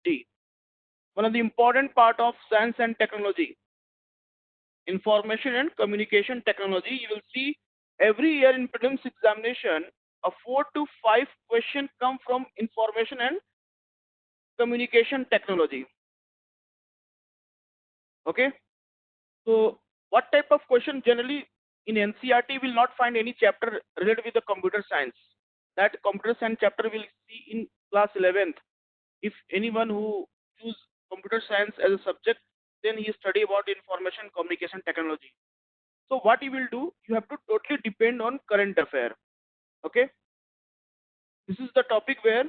D. One of the important part of science and technology, information and communication technology. You will see every year in prelims examination, a 4 to 5 question come from information and communication technology. Okay, so what type of question generally in NCERT will not find any chapter related with the computer science. That computer science chapter will see in class 11th. If anyone who choose computer science as a subject, then he study about information communication technology. So what you will do, you have to totally depend on current affair. Okay, this is the topic where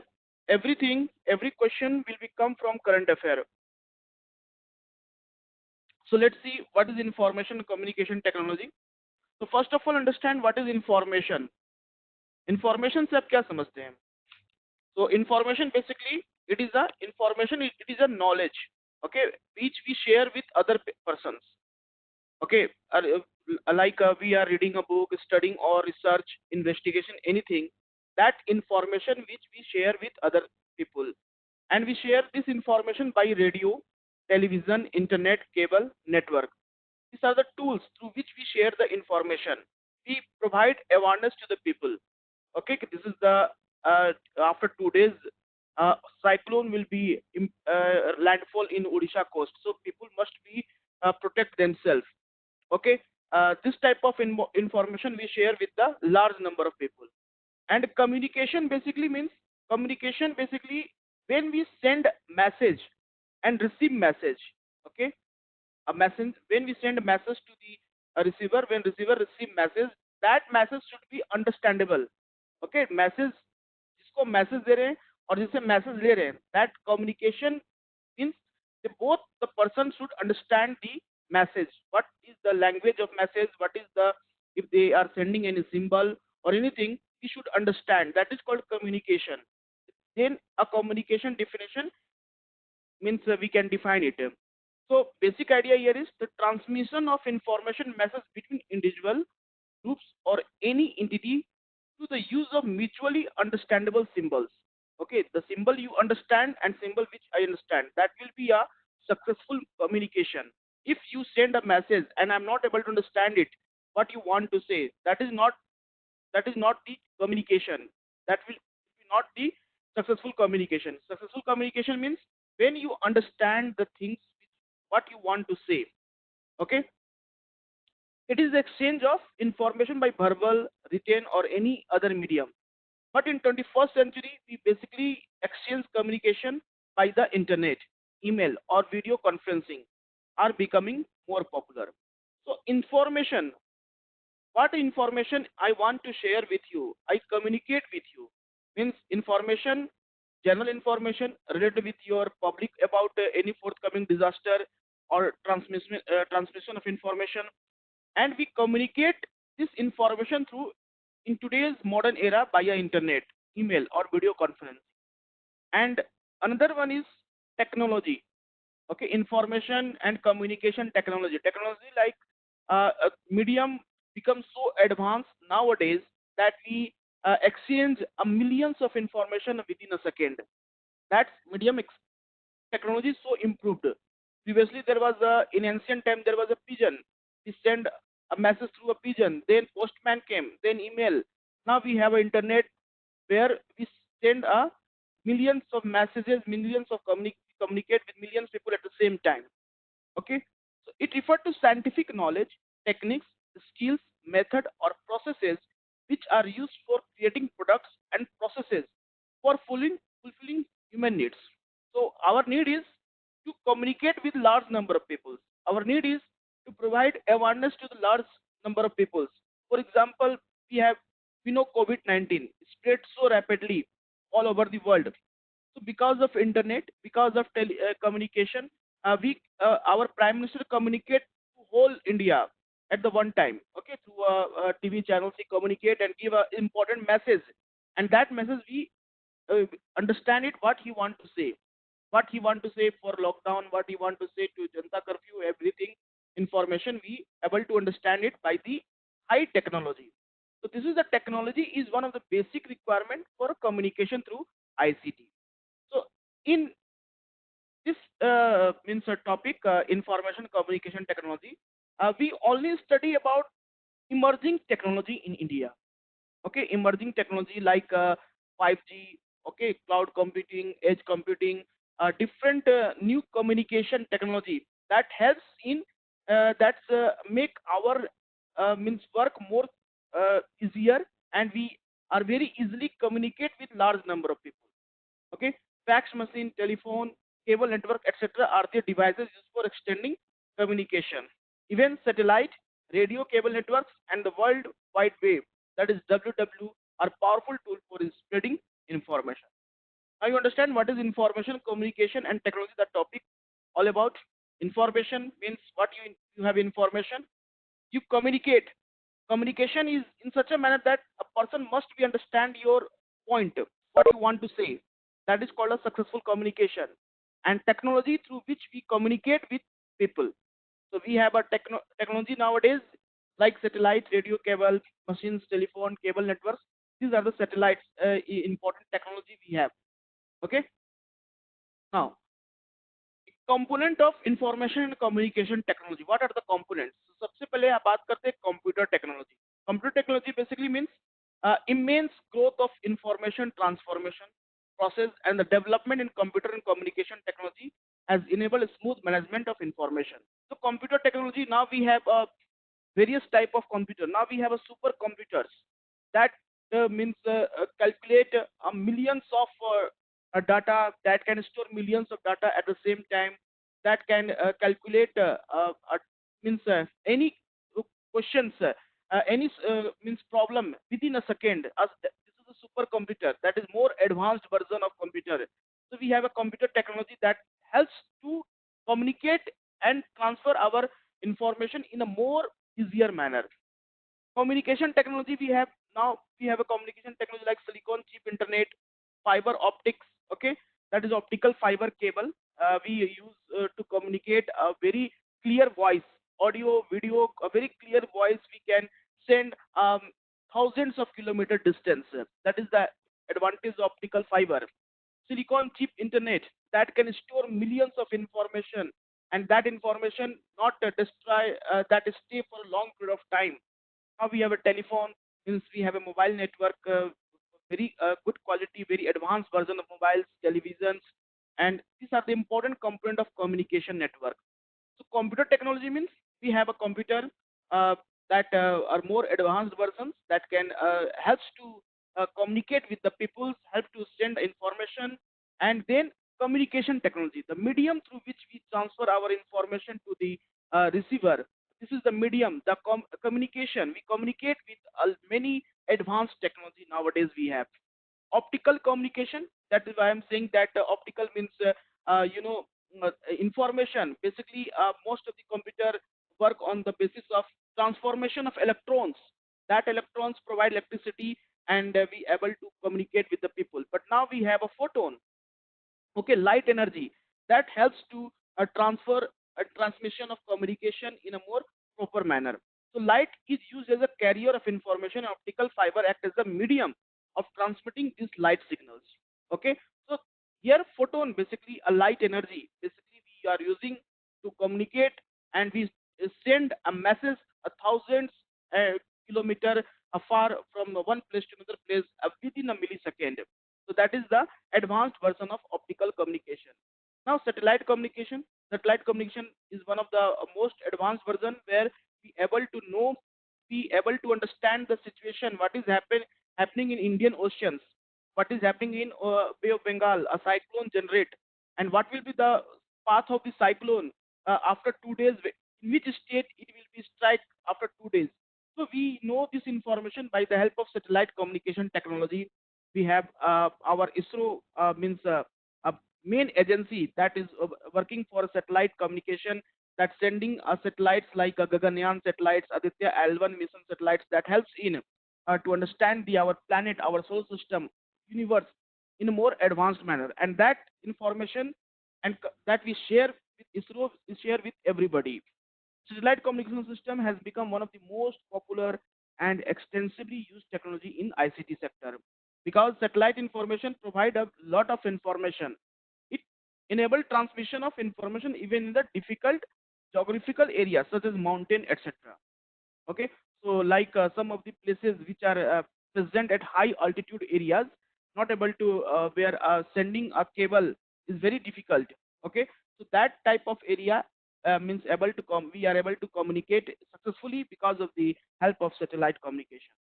everything, every question will be come from current affair. So let's see what is information communication technology. तो first of all understand what is information. Information से आप क्या समझते हैं? So information basically it is a information, it is a knowledge, okay, which we share with other persons. Okay, we are reading a book, studying or research, investigation, anything. That information which we share with other people, and we share this information by radio, television, internet, cable, network. These are the tools through which we share the information. We provide awareness to the people. Okay, this is the after 2 days, cyclone will be landfall in Odisha coast. So people must be protect themselves. Okay, this type of information we share with the large number of people. And communication basically means communication basically when we send message and receive message. Okay, a message when we send a message to the receiver, when receiver receive message, that message should be understandable. Okay, message जिसको message दे रहे हैं और जिससे message ले रहे हैं, that communication means both the person should understand the message, what is the language of message, what is the, if they are sending any symbol or anything, we should understand. That is called communication. Then a communication definition means we can define it. So basic idea here is the transmission of information message between individual groups or any entity to the use of mutually understandable symbols. Okay, the symbol you understand and symbol which I understand, that will be a successful communication. If you send a message and I'm not able to understand it, what you want to say, that is not the communication. That will be not the successful communication. Successful communication means when you understand the things what you want to say. Okay, it is the exchange of information by verbal, written, or any other medium. But in 21st century, we basically exchange communication by the internet, email, or video conferencing are becoming more popular. So information, what information I want to share with you, I communicate with you, means information, general information related with your public about any forthcoming disaster or transmission of information, and we communicate this information through in today's modern era via internet, email, or video conference. And another one is technology. Okay, information and communication technology like medium becomes so advanced nowadays that we exchange a millions of information within a second. That medium technology is so improved. Previously there was a, in ancient time there was a pigeon, we send a message through a pigeon, then postman came, then email. Now we have a internet where we send a millions of messages, millions of communicate with millions of people at the same time. Okay, so it referred to scientific knowledge, techniques, skills, method, or processes which are used for creating products and processes for fulfilling human needs. So our need is to communicate with large number of people. Our need is to provide awareness to the large number of people. For example, we know COVID-19 spread so rapidly all over the world. So because of internet, because of communication, we our prime minister communicate to whole India at the one time. Okay, through TV channels, he communicate and give a important message, and that message we understand it what he want to say, what he want to say for lockdown, what he want to say to Janta curfew, everything information we able to understand it by the high technology. So this is the technology is one of the basic requirement for communication through ICT. So in This means a topic, information communication technology. We only study about emerging technology in India. Okay, emerging technology like 5G, okay, cloud computing, edge computing, different new communication technology that helps in that make our means work more easier, and we are very easily communicate with large number of people. Okay, fax machine, telephone, cable network, etc. are the devices used for extending communication. Even satellite, radio cable networks, and the World Wide Web, that is WW, are powerful tools for spreading information. Now you understand what is information communication and technology. The topic all about. Information means what you have information, you communicate. Communication is in such a manner that a person must be understand your point, what you want to say. That is called a successful communication. And technology through which we communicate with people. So we have a technology nowadays like satellite, radio cable, machines, telephone, cable networks. These are the satellites, important technology we have. Okay. Now, component of information and communication technology, what are the components? सबसे पहले आप बात करते हैं computer technology. Computer technology basically means immense growth of information transformation process and the development in computer and communication technology has enabled smooth management of information. So computer technology, now we have various type of computer. Now we have a supercomputers that calculate millions of data, that can store millions of data at the same time, that can calculate any questions, any problem within a second. As this is a supercomputer, that is more advanced version of computer. So we have a computer technology that helps to communicate and transfer our information in a more easier manner. Communication technology, we have a communication technology like silicon chip internet, fiber optics. Okay, that is optical fiber cable. We use to communicate a very clear voice, audio, video, a very clear voice. We can send thousands of kilometer distance. That is the advantage of optical fiber. Silicon chip internet, that can store millions of information, and that information not destroy, that stay for a long period of time. Now we have a telephone, means we have a mobile network, very good quality, very advanced version of mobiles, televisions, and these are the important component of communication network. So computer technology means we have a computer that are more advanced versions that can helps to communicate with the people, help to send information. And then communication technology, the medium through which we transfer our information to the receiver. This is the medium, the communication. We communicate with many advanced technology nowadays we have. Optical communication, that is why I'm saying that optical means information. Basically most of the computer work on the basis of transformation of electrons. That electrons provide electricity, and we able to communicate with the people. But now we have a photon, okay, light energy, that helps to transfer a transmission of communication in a more proper manner. So light is used as a carrier of information. Optical fiber act as a medium of transmitting these light signals. Okay, so here photon, basically a light energy, basically we are using to communicate, and we send a message a thousands kilometer far from one place to another place within a millisecond. So that is the advanced version of optical communication. Now satellite communication. Satellite communication is one of the most advanced version, where we able to know, we able to understand the situation, what is happening in Indian oceans, what is happening in Bay of Bengal, a cyclone generate, and what will be the path of the cyclone after 2 days, in which state it will be strike after 2 days. So we know this information by the help of satellite communication technology. We have our ISRO, a main agency that is working for satellite communication, that sending satellites like Gaganyaan satellites, Aditya L1 mission satellites, that helps in to understand our planet, our solar system, universe in a more advanced manner. And that information and that we share with ISRO, we share with everybody. Satellite communication system has become one of the most popular and extensively used technology in ICT sector, because satellite information provide a lot of information. It enable transmission of information even in the difficult geographical areas such as mountain, etc. Okay, so like some of the places which are present at high altitude areas, not able to where sending a cable is very difficult. Okay, so that type of area means able to we are able to communicate successfully because of the help of satellite communication.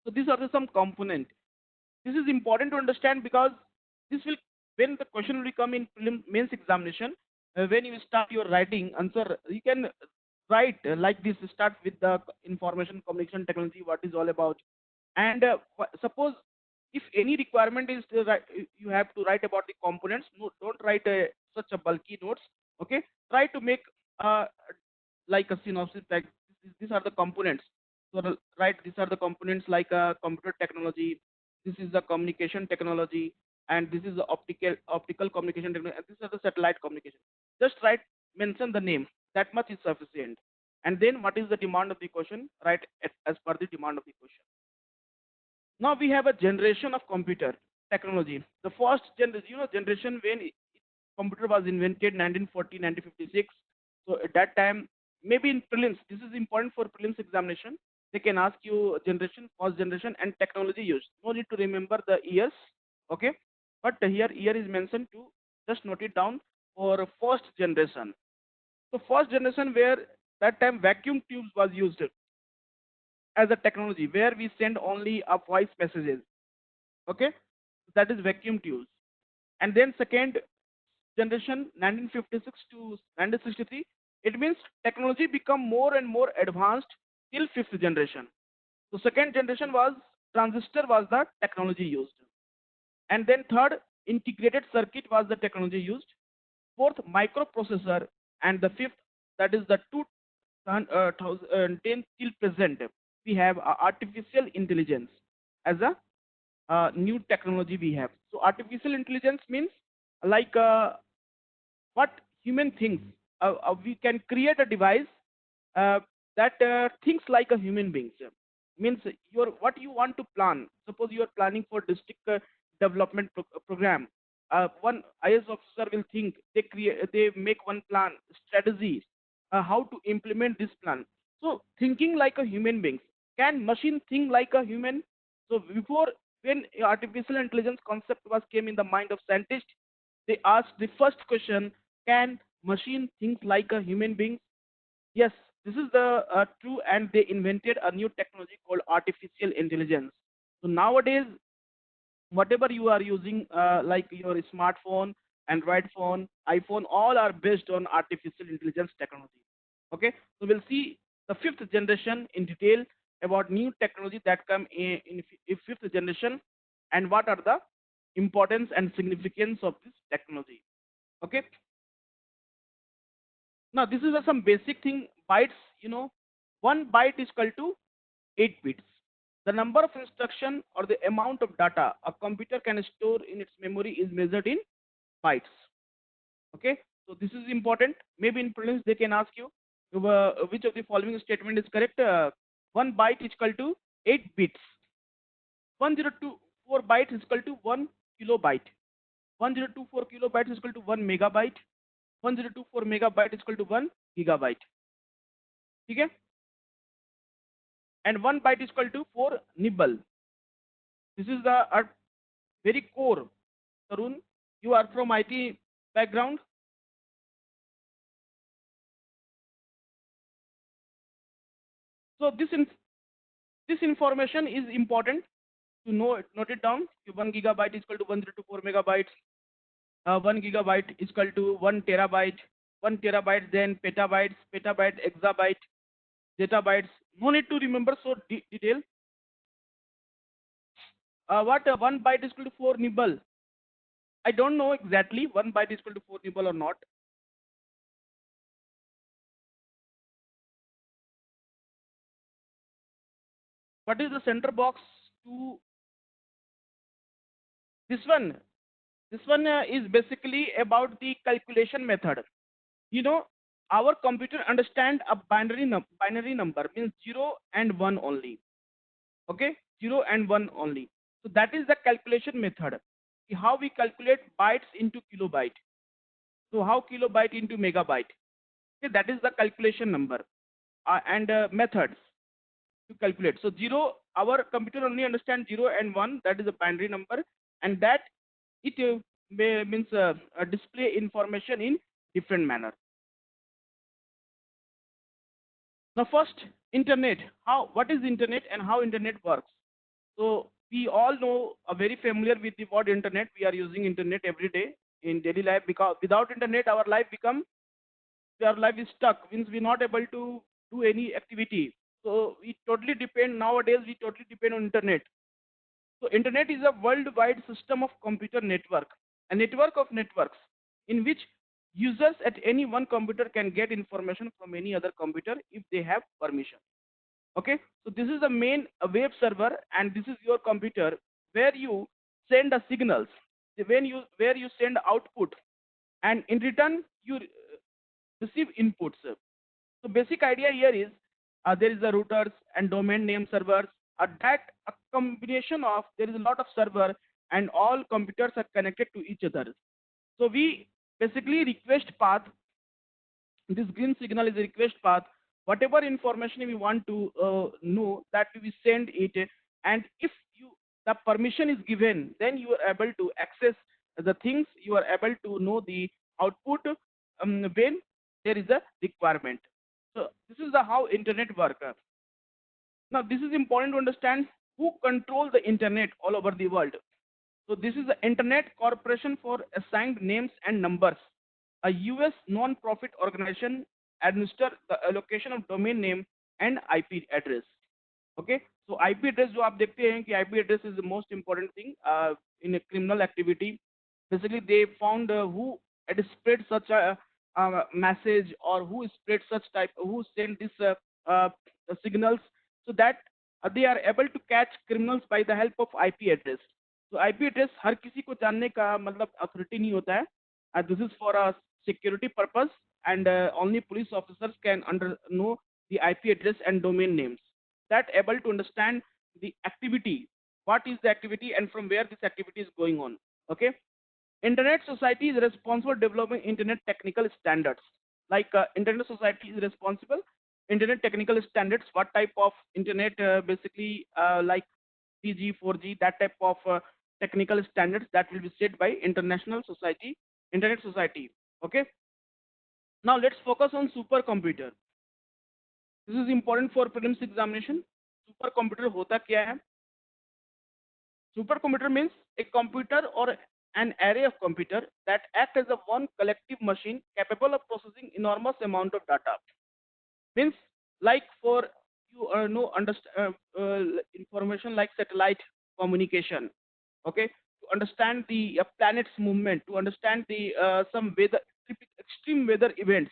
So these are the some component. This is important to understand because this will, when the question will come in mains examination, when you start your writing answer, you can write like this. Start with the information communication technology, what is all about, and suppose if any requirement is to write, you have to write about the components. No, don't write such a bulky notes. Okay, try to make uh, like a synopsis, like these are the components. So right, these are the components like computer technology, this is the communication technology, and this is the optical communication technology, and these are the satellite communication. Just write, mention the name, that much is sufficient. And then what is the demand of the question, write as per the demand of the question. Now we have a generation of computer technology. The first generation, generation when computer was invented 1940, 1956. So at that time, maybe in prelims, this is important for prelims examination. They can ask you generation, first generation, and technology used. No need to remember the years, okay? But here year is mentioned to just note it down for first generation. So first generation where that time vacuum tubes was used as a technology where we send only a voice messages, okay? That is vacuum tubes. And then second generation 1956 to 1963, it means technology become more and more advanced till fifth generation. So second generation was transistor was the technology used, and then third integrated circuit was the technology used, fourth microprocessor, and the fifth, that is the 2010 till present, we have artificial intelligence as a new technology we have. So artificial intelligence means like what human thinks. We can create a device that thinks like a human being. Means your what you want to plan. Suppose you are planning for district development program. One IS officer will think, they make one plan strategy, how to implement this plan. So thinking like a human being. Can machine think like a human? So before, when artificial intelligence concept was came in the mind of scientists, they asked the first question: can machine think like a human being? Yes, this is the true, and they invented a new technology called artificial intelligence. So nowadays, whatever you are using, like your smartphone, Android phone, iPhone, all are based on artificial intelligence technology. Okay, so we'll see the fifth generation in detail about new technology that come in fifth generation, and what are the importance and significance of this technology. Okay, now this is some basic thing. Bytes, 1 byte is equal to 8 bits. The number of instruction or the amount of data a computer can store in its memory is measured in bytes. Okay, so this is important. Maybe in prelims they can ask you which of the following statement is correct. 1 byte is equal to 8 bits. 1024 bytes is equal to 1 kilobyte. 1024 kilobytes is equal to 1 megabyte. 1024 megabyte is equal to 1 gigabyte. Okay, and 1 byte is equal to 4 nibble. This is the very core. Tarun, you are from IT background. So this information is important to know it. Note it down. 1 gigabyte is equal to 1024 megabytes. 1 gigabyte is equal to 1 terabyte. 1 terabyte, then petabytes, petabyte, exabyte, zettabytes. No need to remember so detail. What 1 byte is equal to 4 nibble? I don't know exactly 1 byte is equal to 4 nibble or not. What is the center box to this one? This one is basically about the calculation method. You know, our computer understand a binary number means 0 and 1 only. Okay, 0 and 1 only. So that is the calculation method. How we calculate bytes into kilobyte. So how kilobyte into megabyte? Okay, that is the calculation number and methods to calculate. So zero, our computer only understands 0 and 1, that is a binary number, and that it means display information in different manner. Now first, internet. What is internet and how internet works? So we all know, very familiar with the word internet. We are using internet every day in daily life, because without internet our life is stuck, means we're not able to do any activity. So we totally depend, nowadays we totally depend on internet. So internet is a worldwide system of computer network, a network of networks in which users at any one computer can get information from any other computer if they have permission. Okay, so this is the main web server, and this is your computer where you send the signals, where you send output, and in return you receive inputs. So basic idea here is, there is the routers and domain name servers. That a combination of, there is a lot of server and all computers are connected to each other. So we basically request path. This green signal is a request path. Whatever information we want to know, that we send it, and if you the permission is given, then you are able to access the things. You are able to know the output when there is a requirement. So this is the how internet work. Now this is important to understand who control the internet all over the world. So this is the Internet Corporation for Assigned Names and Numbers, a US non-profit organization administer the allocation of domain name and IP address. Okay, so IP address जो आप देखते हैं कि IP address is the most important thing in a criminal activity. Basically, they found who had spread such a message, or who spread such type, who sent this uh, signals, so that they are able to catch criminals by the help of IP address. तो IP address हर किसी को जानने का मतलब authority नहीं होता है. This is for a security purpose, and only police officers can under know the IP address and domain names, that able to understand the activity, what is the activity and from where this activity is going on. Okay, Internet Society is responsible for developing internet technical standards. Like Internet Society is responsible internet technical standards. What type of internet, basically like 3G, 4G, that type of technical standards that will be set by Internet Society. Okay. Now let's focus on supercomputer. This is important for prelims examination. Supercomputer hota kya hai? Supercomputer means a computer or an array of computer that act as a one collective machine capable of processing enormous amount of data. Means, like for you know understand information like satellite communication. Okay, to understand the planet's movement, to understand the some weather, extreme weather events,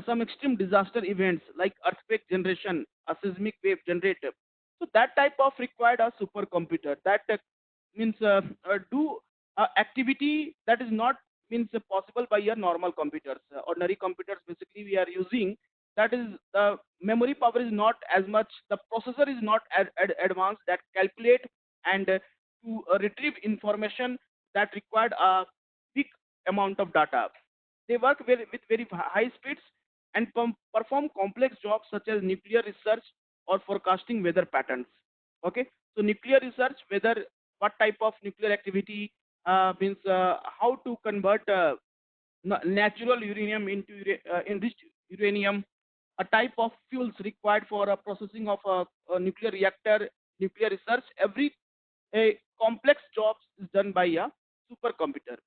some extreme disaster events like earthquake generation, a seismic wave generator. So that type of required a supercomputer that means do activity that is not means possible by your normal computers. Ordinary computers basically we are using, that is the memory power is not as much, the processor is not advanced that calculate and to retrieve information that required a big amount of data. They work with very high speeds and perform complex jobs such as nuclear research or forecasting weather patterns. Okay, so nuclear research, whether what type of nuclear activity, means how to convert natural uranium into enriched uranium, a type of fuels required for processing of a nuclear reactor, nuclear research. Every a complex jobs is done by a supercomputer.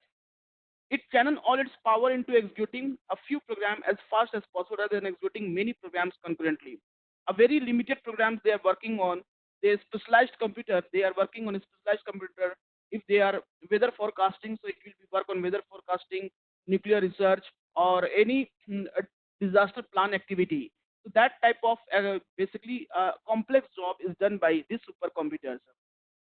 It channels all its power into executing a few programs as fast as possible rather than executing many programs concurrently. A very limited programs they are working on. They specialized computer. They are working on a specialized computer. If they are weather forecasting, so it will be work on weather forecasting, nuclear research, or any disaster plan activity. So that type of basically complex job is done by these supercomputers.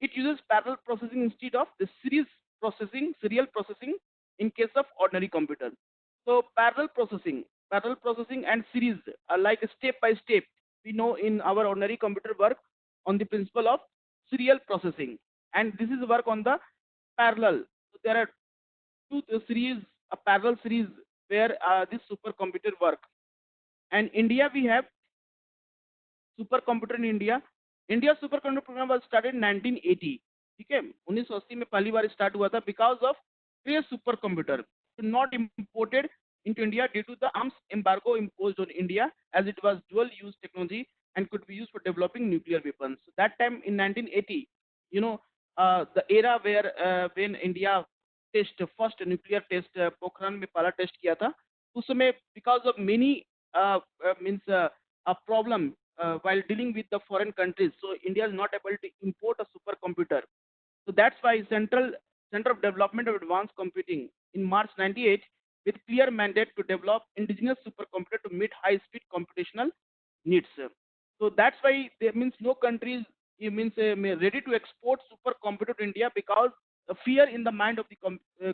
It uses parallel processing instead of the serial processing in case of ordinary computer. So parallel processing and series are like step by step. We know in our ordinary computer work on the principle of serial processing, and this is work on the parallel. So there are two series, a parallel series where this supercomputer work. And India, we have supercomputer in India. India supercomputer program was started in 1980. ठीक है, 1980 में पहली बार start हुआ था because of clear supercomputer not imported into India due to the arms embargo imposed on India, as it was dual use technology and could be used for developing nuclear weapons. So that time in 1980, you know, the era where when India test first nuclear test Pokhran में पहला test किया था, उस समय because of many means a problem while dealing with the foreign countries, so India is not able to import a supercomputer. So that's why Center of Development of Advanced Computing in March 98 with clear mandate to develop indigenous supercomputer to meet high-speed computational needs. So that's why there means no countries means ready to export supercomputer to India because fear in the mind of the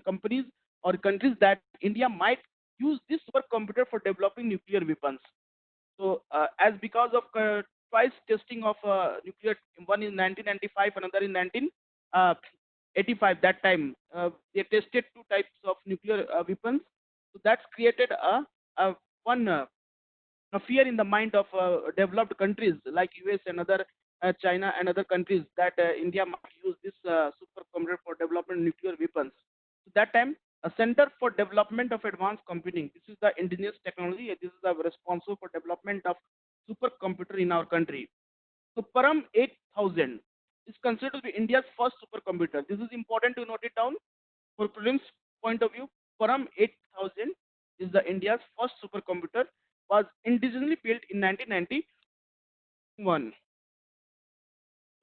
companies or countries that India might use this supercomputer for developing nuclear weapons. So as because of twice testing of nuclear, one in 1995, another in 1985. That time they tested two types of nuclear weapons. So that's created a one a fear in the mind of developed countries like US and other China and other countries that India might use this supercomputer for development of nuclear weapons. So that time a Center for Development of Advanced Computing. This is the indigenous technology. This is the responsible for development of supercomputer in our country. So Param 8000 is considered to be India's first supercomputer. This is important to note it down for prelims point of view. Param 8000 is the India's first supercomputer. Was indigenously built in 1991.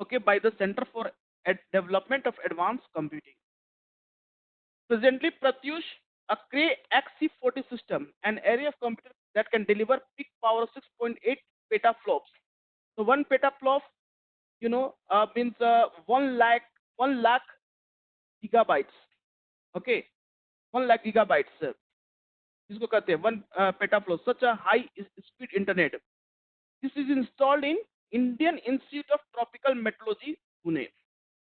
Okay, by the Center for Development of Advanced Computing. Presently, Pratyush, a Cray XC40 system, an array of computers that can deliver peak power of 6.8 petaflops. So one petaflop, means 1 lakh gigabytes. Okay, 1 lakh gigabytes. जिसको कहते हैं 1 petaflop. Such a high speed internet. This is installed in Indian Institute of Tropical Meteorology, Pune.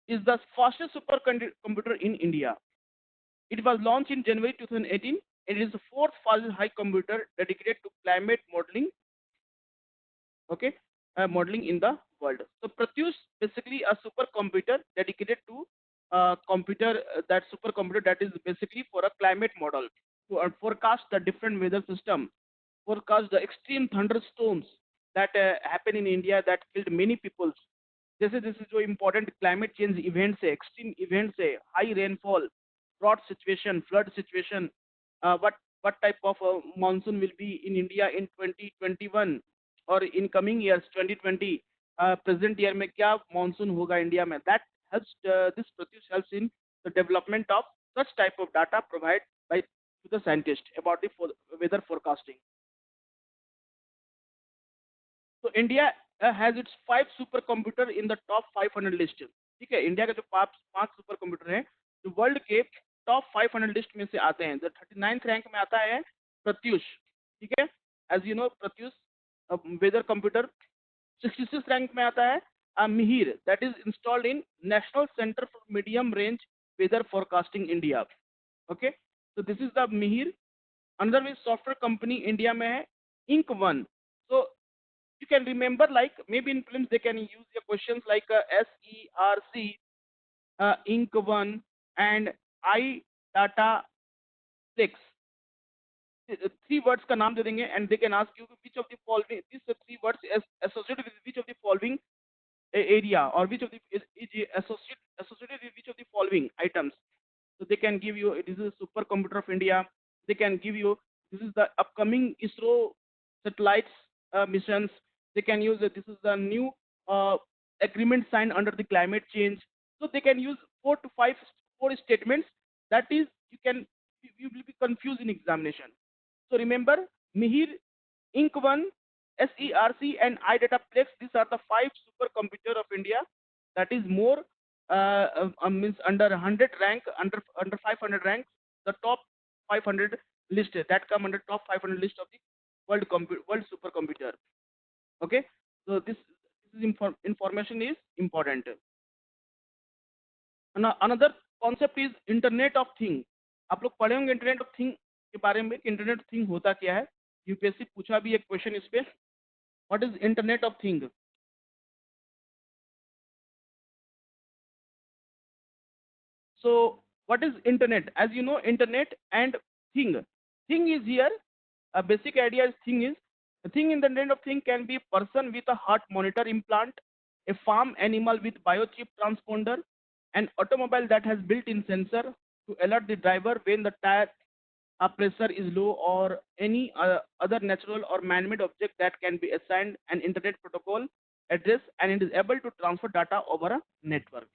Is the fastest supercomputer in India. It was launched in January 2018. It is the fourth fastest high computer dedicated to climate modeling. Okay, modeling in the world. So Pratyush basically a supercomputer dedicated to that supercomputer that is basically for a climate model to forecast the different weather system, forecast the extreme thunderstorms that happen in India that killed many people. This is जो important climate change events है, extreme events है, high rainfall, drought situation, flood situation, what type of monsoon will be in India in 2021 or in coming years 2020, present year में क्या monsoon होगा India में. That helps this Pratyush helps in the development of such type of data provided by to the scientist about the weather forecasting. So India has its 5 supercomputer in the top 500 list. ठीक है, India के जो 5 super computer हैं जो world के top 500 list में से आते हैं. जो 39th रैंक में आता है प्रत्युष. ठीक है, as you know Pratyush weather computer. 66th rank में आता है Mihir, that is installed in National Centre for Medium Range Weather Forecasting India. Okay, so this is the Mihir. Another is software company India में है Ink1. So you can remember, like maybe in films they can use your questions like SERC, Ink1 and iData 6. 3 words का नाम दे देंगे and they can ask you which of the following, these 3 words is associated with which of the following area or which of the is associated with which of the following items. So they can give you this is a supercomputer of India. They can give you this is the upcoming ISRO satellites missions. They can use this is the new agreement signed under the climate change. So they can use 4 to 5 statements. That is you will be confused in examination. So remember Mihir, Ink1, SERC and iDataPlex. These are the 5 supercomputer of India. That is more means under 100 rank, under 500 ranks, the top 500 list that come under top 500 list of the world supercomputer. Okay, so this is information is important. Another concept is Internet of Things. आप लोग पढ़े होंगे internet of thing के बारे में कि internet of thing होता क्या है। यूपीएससी पूछा भी एक क्वेश्चन इस पे, what is internet of thing. So what is internet? As you know, internet and thing. Thing is here. A basic idea is thing is the thing in the internet of thing can be a person with a heart monitor implant, a farm animal with biochip transponder, an automobile that has built-in sensor to alert the driver when the tire pressure is low, or any other natural or man-made object that can be assigned an internet protocol address and it is able to transfer data over a network.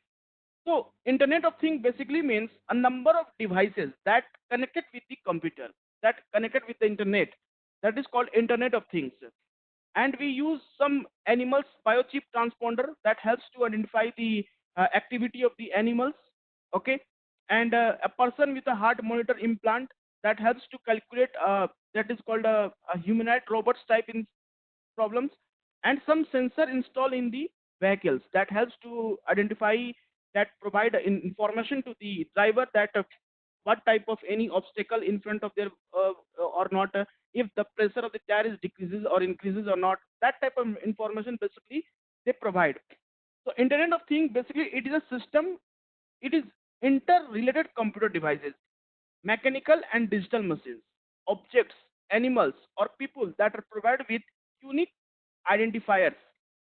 So Internet of Things basically means a number of devices that connected with the computer, that connected with the internet. That is called Internet of Things. And we use some animals biochip transponder that helps to identify the activity of the animals. Okay, and a person with a heart monitor implant that helps to calculate. That is called a humanoid robots type in problems, and some sensor installed in the vehicles that helps to identify, that provide information to the driver that what type of any obstacle in front of their or not, if the pressure of the tire is decreases or increases or not, that type of information basically they provide. So internet of things basically it is a system, it is interrelated computer devices, mechanical and digital machines, objects, animals, or people that are provided with unique identifiers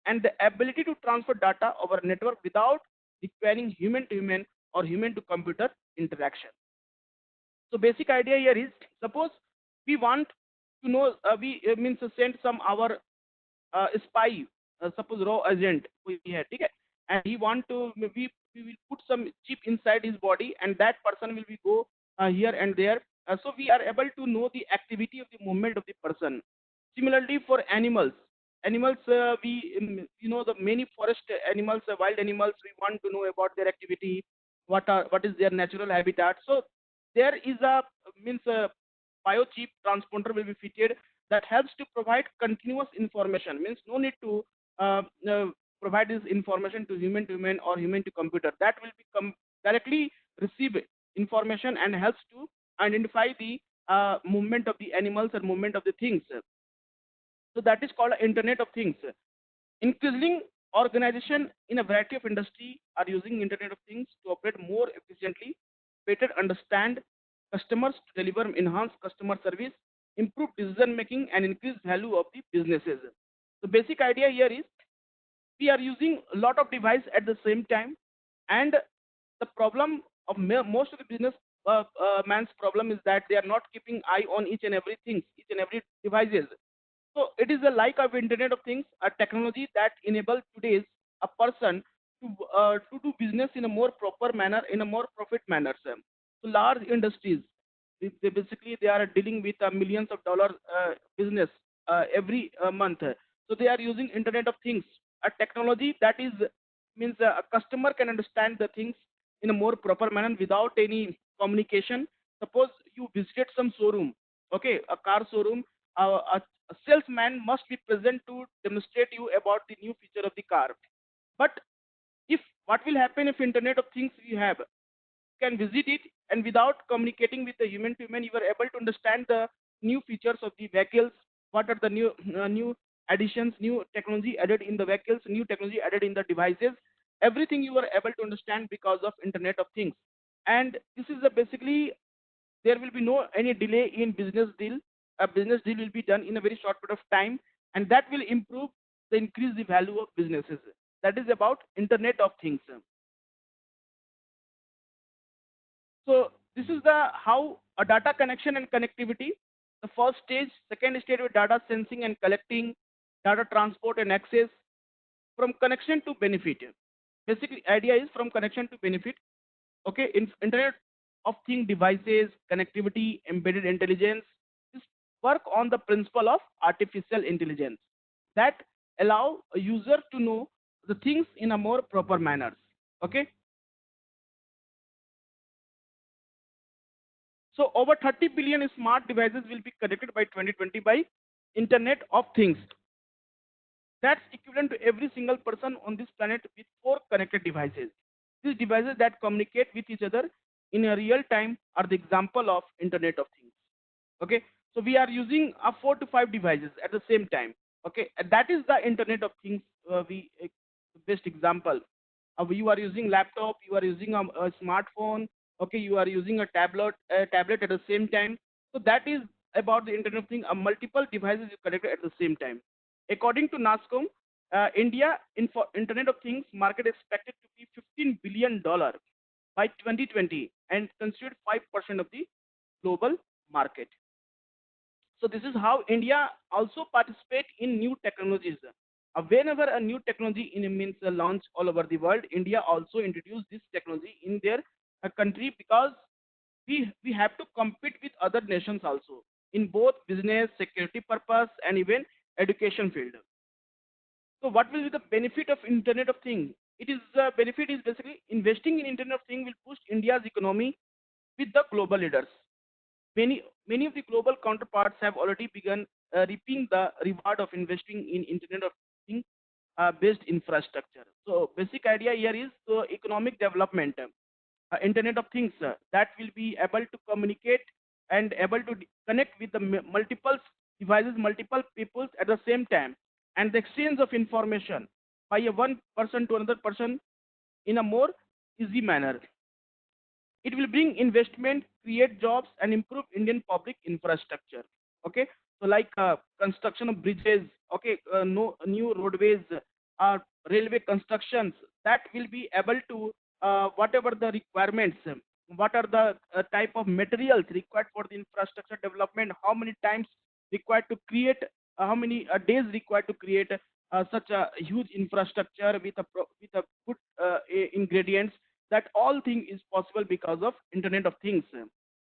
and the ability to transfer data over a network without requiring human to human or human to computer interaction. So basic idea here is, suppose we want to know, we means send some our spy, suppose raw agent we have, ठीक है, and he want to, we will put some chip inside his body and that person will be go here and there. So we are able to know the activity of the movement of the person. Similarly for animals, we you know the many forest animals, wild animals, we want to know about their activity, what is their natural habitat. So there is a means biochip transponder will be fitted that helps to provide continuous information, means no need to uh, uh, provide this information to human or human to computer, that will become directly receive information and helps to identify the movement of the animals and movement of the things. So that is called internet of things. Increasing organization in a variety of industry are using internet of things to operate more efficiently, better understand customers, to deliver enhanced customer service, improve decision making, and increase value of the businesses. The basic idea here is we are using a lot of device at the same time, and the problem of most of the business man's problem is that they are not keeping eye on each and everything, each and every devices. So it is a like of Internet of Things, a technology that enables today's a person to do business in a more proper manner, in a more profit manner, sir. So large industries, they basically they are dealing with millions of dollars business every month. So they are using Internet of Things, a technology that is means a customer can understand the things in a more proper manner without any communication. Suppose you visited some showroom, okay, a car showroom, a salesman must be present to demonstrate you about the new feature of the car. But if what will happen if Internet of Things you have, can visit it and without communicating with the human to human, you are able to understand the new features of the vehicles, what are the new additions, new technology added in the vehicles, new technology added in the devices, everything you are able to understand because of Internet of Things. And this is basically there will be no any delay in business deal. A business deal will be done in a very short period of time, and that will improve the increase the value of businesses. That is about Internet of Things. So this is the how a data connection and connectivity. The first stage, second stage with data sensing and collecting, data transport and access, from connection to benefit. Basically, idea is from connection to benefit. Okay, in Internet of Thing devices, connectivity, embedded intelligence, this work on the principle of artificial intelligence that allow a user to know the things in a more proper manner. Okay, so over 30 billion smart devices will be connected by 2020 by Internet of Things. That's equivalent to every single person on this planet with 4 connected devices. These devices that communicate with each other in a real time are the example of Internet of Things. Okay, so we are using 4 to 5 devices at the same time. Okay, and that is the Internet of Things. We best example. You are using laptop, you are using a smartphone. Okay, you are using a tablet at the same time. So that is about the Internet of Things. Multiple devices you connected at the same time. According to NASCOM, India Internet of Things market expected to be $15 billion by 2020 and constitute 5% of the global market. So this is how India also participate in new technologies. Whenever a new technology means launch all over the world, India also introduce this technology in their country, because we have to compete with other nations also in both business, security purpose, and even education field. So what will be the benefit of Internet of Things? It is benefit is basically investing in Internet of Things will push India's economy with the global leaders. Many of the global counterparts have already begun reaping the reward of investing in Internet of Things based infrastructure. So basic idea here is economic development. Internet of Things that will be able to communicate and able to connect with the multiple devices, multiple peoples at the same time, and the exchange of information by a one person to another person in a more easy manner. It will bring investment, create jobs, and improve Indian public infrastructure. Okay, so like construction of bridges, okay, no new roadways, railway constructions, that will be able to whatever the requirements, what are the type of materials required for the infrastructure development, how many times required to create, how many days required to create such a huge infrastructure with with a good ingredients. That all thing is possible because of Internet of Things,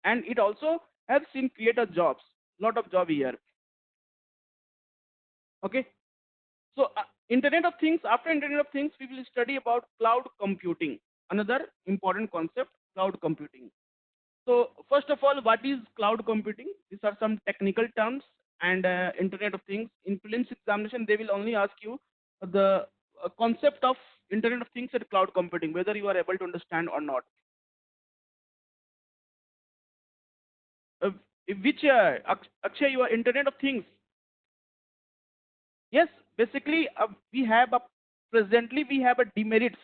and it also helps in creator jobs, lot of job here. Okay, so Internet of Things, after Internet of Things we will study about cloud computing, another important concept, cloud computing. So first of all, what is cloud computing? These are some technical terms, and Internet of Things. In prelims examination, they will only ask you the concept of Internet of Things and cloud computing, whether you are able to understand or not. Uh, which Akshay, your Internet of Things? Yes, basically presently we have a demerits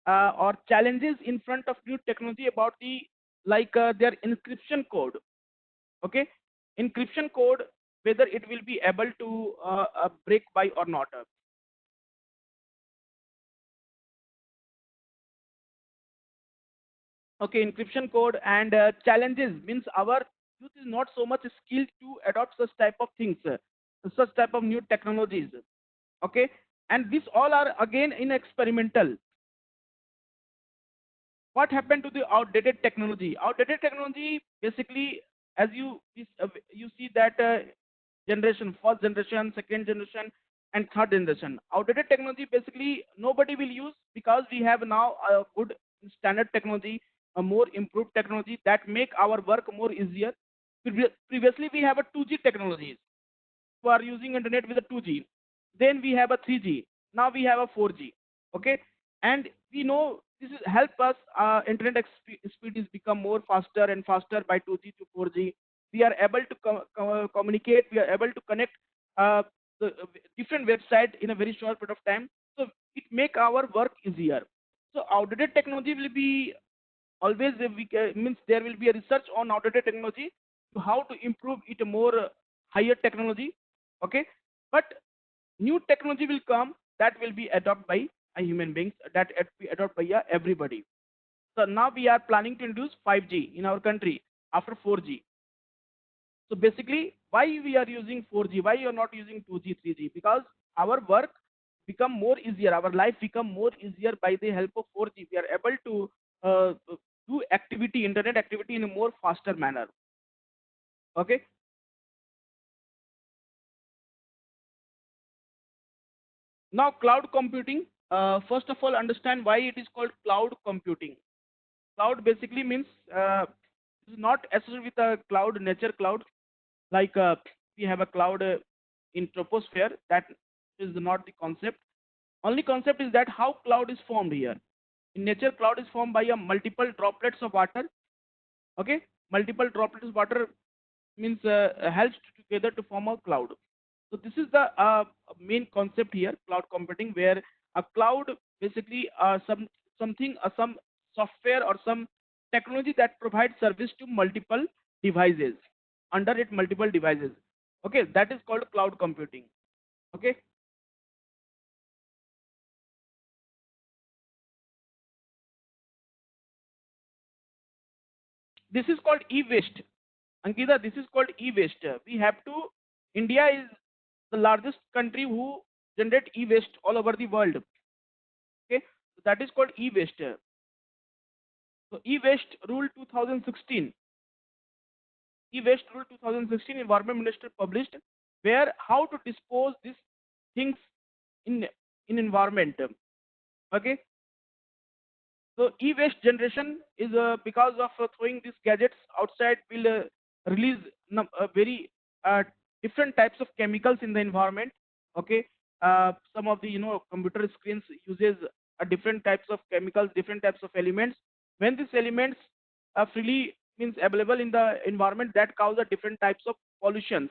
or challenges in front of new technology about the like their encryption code. Okay, encryption code, whether it will be able to break by or not. Okay, encryption code and challenges means our youth is not so much skilled to adopt such type of things, such type of new technologies. Okay, and these all are again in experimental. What happened to the outdated technology? Outdated technology basically, as you see that generation, first generation, second generation, and third generation. Outdated technology basically nobody will use, because we have now a good standard technology, a more improved technology that make our work more easier. Previously we have a 2G technologies, who are using internet with a 2G. Then we have a 3G. Now we have a 4G. Okay, and we know this is help us. Internet speed is become more faster and faster by 2G to 4G. We are able to communicate. We are able to connect the different website in a very short period of time. So it make our work easier. So outdated technology will be always means there will be a research on outdated technology to how to improve it more higher technology. Okay, but new technology will come that will be adopted by human beings, that be adopted by everybody. So now we are planning to introduce 5G in our country after 4G. So basically, why we are using 4G, why you are not using 2G, 3G? Because our work become more easier, our life become more easier by the help of 4G. We are able to do activity, internet activity in a more faster manner. Okay. Now cloud computing. First of all, understand why it is called cloud computing. Cloud basically means it is not associated with a cloud, nature cloud. Like we have a cloud in troposphere. That is not the concept. Only concept is that how cloud is formed here. In nature, cloud is formed by a multiple droplets of water Okay, multiple droplets of water means helps together to form a cloud. So this is the main concept here, cloud computing, where a cloud basically some software or some technology that provides service to multiple devices, under it multiple devices. Okay, that is called cloud computing. Okay, this is called e-waste. Ankita, this is called e-waste. We have to, India is the largest country who generate e-waste all over the world. Okay, so that is called e-waste. So e-waste rule 2016, e-waste rule 2016, environment minister published, where how to dispose these things in environment. Okay, so e-waste generation is because of throwing these gadgets outside will release very different types of chemicals in the environment. Okay, some of the computer screens uses different types of chemicals, different types of elements. When these elements are freely means available in the environment, that cause different types of pollutions.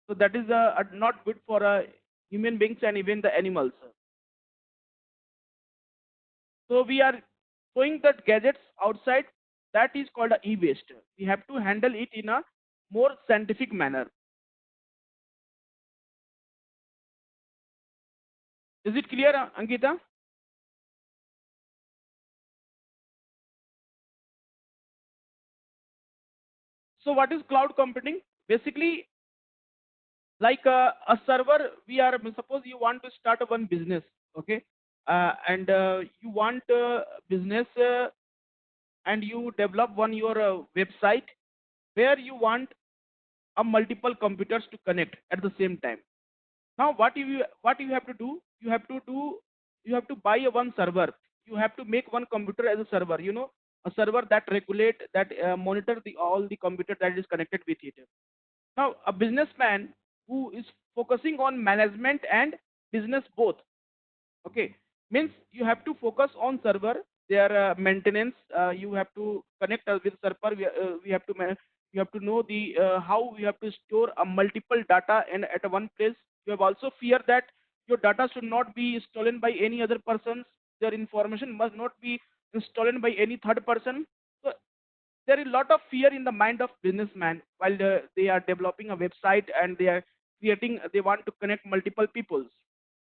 So that is not good for human beings and even the animals. So we are throwing the gadgets outside. That is called a e-waste. We have to handle it in a more scientific manner. Is it clear, Ankita? So what is cloud computing? Basically, like a server, we are suppose you want to start a one business, okay, and you want business and you develop one your website where you want a multiple computers to connect at the same time. Now, what you have to do? You have to buy a one server. You have to make one computer as a server. A server that regulate that monitor the all the computer that is connected with it. Now, a businessman who is focusing on management and business both. Okay, means you have to focus on server, their maintenance. You have to connect with server. We have to you have to know the how we have to store a multiple data and at one place. You have also fear that your data should not be stolen by any other persons. Their information must not be stolen by any third person. So there is a lot of fear in the mind of businessman while they are developing a website and they are creating. They want to connect multiple peoples.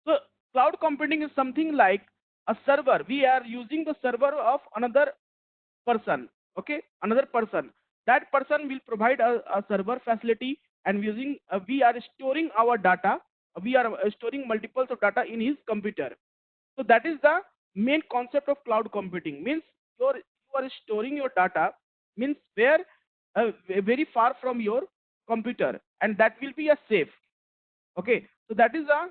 So cloud computing is something like a server. We are using the server of another person. Okay, another person. That person will provide a server facility, and using we are storing our data. We are storing multiples of data in his computer. So that is the main concept of cloud computing. Means you are storing your data. Means where very far from your computer, and that will be a safe. Okay, so that is a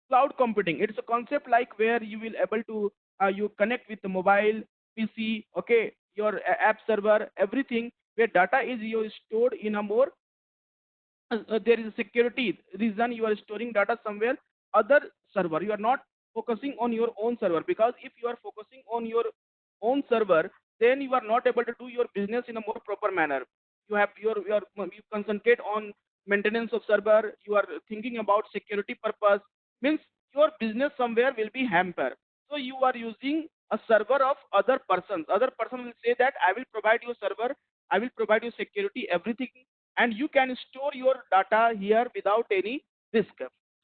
cloud computing. It's a concept like where you will able to you connect with the mobile PC. Okay, your app server, everything where data is you stored in a more there is a security reason you are storing data somewhere other server. You are not focusing on your own server, because if you are focusing on your own server, then you are not able to do your business in a more proper manner. You have you concentrate on maintenance of server. You are thinking about security purpose. Means your business somewhere will be hampered. So you are using a server of other persons. Other person will say that I will provide you server, I will provide you security, everything, and you can store your data here without any risk.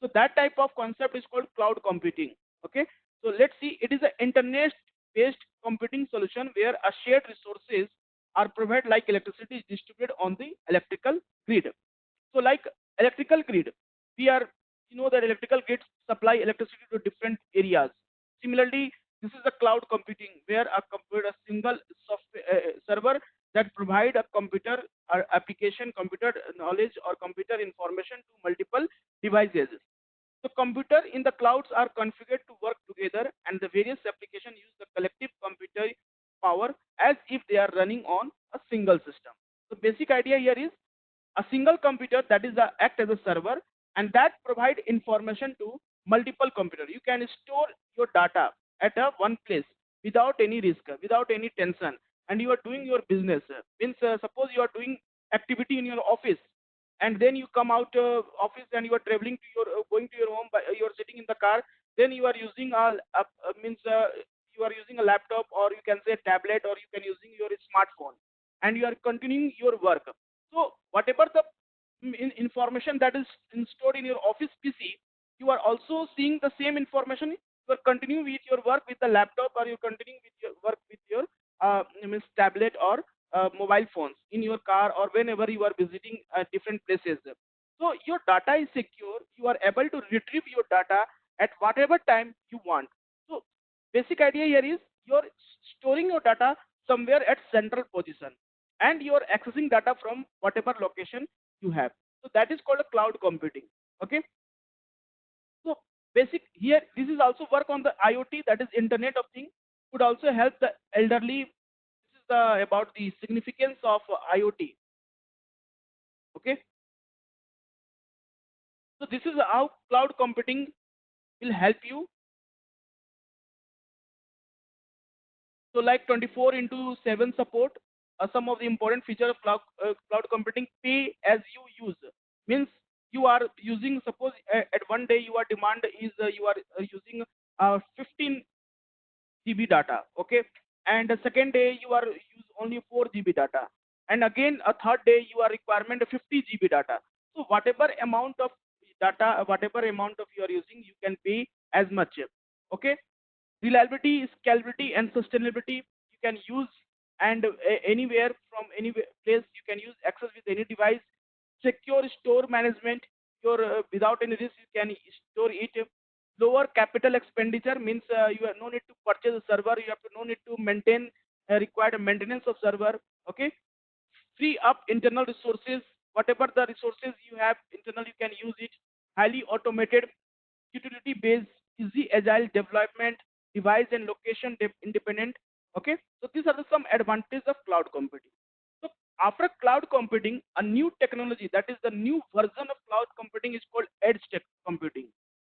So that type of concept is called cloud computing. Okay, so let's see, it is an internet based computing solution where a shared resources are provided like electricity is distributed on the electrical grid. So like electrical grid, we are that electrical grids supply electricity to different areas. Similarly, this is a cloud computing where a computer, a single software server that provide a computer or application, computer knowledge or computer information to multiple devices. So computer in the clouds are configured to work together, and the various applications use the collective computer power as if they are running on a single system. So basic idea here is a single computer that is act as a server, and that provide information to multiple computer. You can store your data at a one place without any risk, without any tension. and you are doing your business. Means suppose you are doing activity in your office, and then you come out office and you are traveling to your going to your home, you are sitting in the car, then you are using means you are using a laptop, or you can say tablet, or you can using your smartphone, and you are continuing your work. So whatever the information that is stored in your office PC, you are also seeing the same information. You are continuing with your work with the laptop, or you are continuing with your work with your means tablet or mobile phones in your car, or whenever you are visiting different places. So your data is secure. You are able to retrieve your data at whatever time you want. So basic idea here is you're storing your data somewhere at central position, and you are accessing data from whatever location you have. So that is called a cloud computing. Okay. So basic here, this is also work on the IoT, that is Internet of Things. Could also help the elderly. This is about the significance of IoT. Okay. So this is how cloud computing will help you. So like 24 into 7 support. Some of the important features of cloud computing: pay as you use. Means you are using, suppose at one day your demand is you are using 15 GB data, okay, and the second day you are use only 4 GB data, and again a third day you are requirement 50 GB data. So whatever amount of data, whatever amount of you are using, you can pay as much. Okay. Reliability, scalability, and sustainability. You can use, and anywhere from any place you can use, access with any device. Secure store management. Your without any risk you can store it. Lower capital expenditure, means you have no need to purchase a server, you have no need to maintain required maintenance of server. Okay. Free up internal resources. Whatever the resources you have internal, you can use it. Highly automated, utility based, easy agile development, device and location independent. Okay. So these are some advantages of cloud computing. So after cloud computing, a new technology, that is the new version of cloud computing, is called edge tech computing.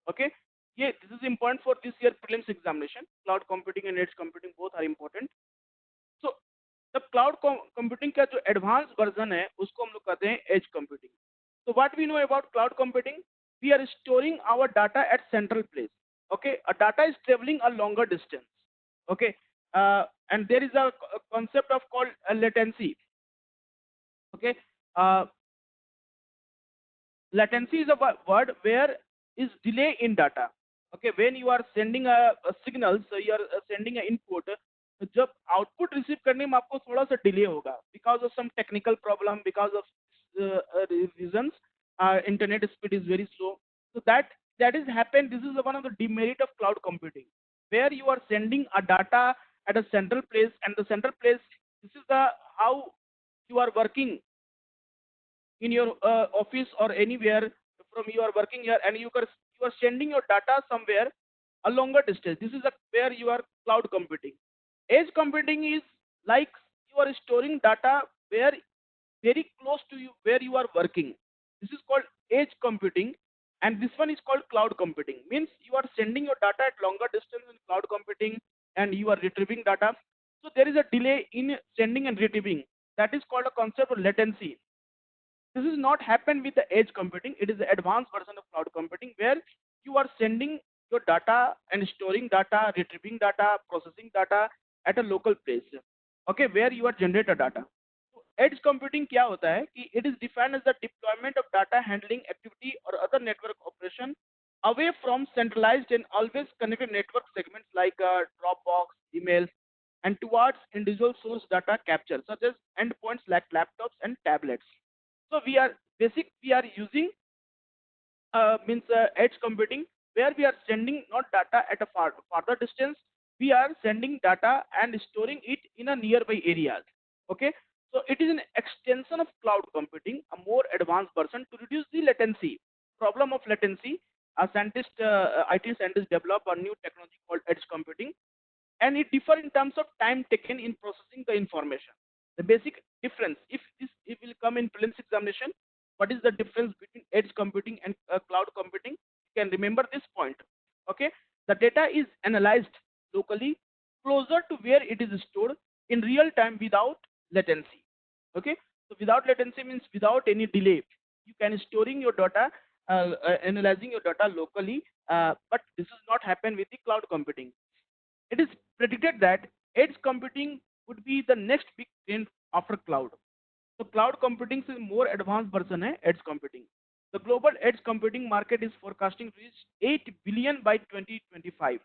Okay. Yeah, this is important for this year prelims examination. Cloud computing and edge computing both are important. So the cloud computing का जो advanced version है उसको हम लोग कहते हैं edge computing. So what we know about cloud computing? We are storing our data at central place. Okay, a data is traveling a longer distance. Okay, and there is a concept of called latency. Okay, uh, latency is a word where is delay in data. Okay, when you are sending a signal, so you are sending an input, जब output receive करने में आपको थोड़ा सा delay होगा because of some technical problem, because of reasons, internet speed is very slow. So that is happened. This is one of the demerit of cloud computing, where you are sending a data at a central place, and the central place, this is the how you are working in your office or anywhere from you are working here, and you are sending your data somewhere a longer distance. This is where you are cloud computing. Edge computing is like you are storing data where very close to you where you are working. This is called edge computing, and this one is called cloud computing. Means you are sending your data at longer distance in cloud computing, and you are retrieving data. So there is a delay in sending and retrieving. That is called a concept of latency. This is not happen with the edge computing. It is the advanced version of cloud computing, where you are sending your data and storing data, retrieving data, processing data at a local place. Okay, where you are generate a data. So edge computing क्या होता है कि it is defined as the deployment of data handling activity or other network operation away from centralized and always connected network segments like Dropbox, email, and towards individual source data capture, such as endpoints like laptops and tablets. So we are using means edge computing, where we are sending not data at a farther distance, we are sending data and storing it in a nearby areas. Okay, so it is an extension of cloud computing, a more advanced version to reduce the latency problem of latency. A scientist, IT scientists develop a new technology called edge computing, and it differ in terms of time taken in processing the information. The basic difference, if this it will come in prelims examination, what is the difference between edge computing and cloud computing? You can remember this point. Okay, the data is analyzed locally closer to where it is stored. in real time without latency. Okay, so without latency means without any delay. You can storing your data, analyzing your data locally, but this is not happen with the cloud computing. It is predicted that edge computing would be the next big trend after cloud. So cloud computing is more advanced version है edge computing. The global edge computing market is forecasting to reach 8 billion by 2025,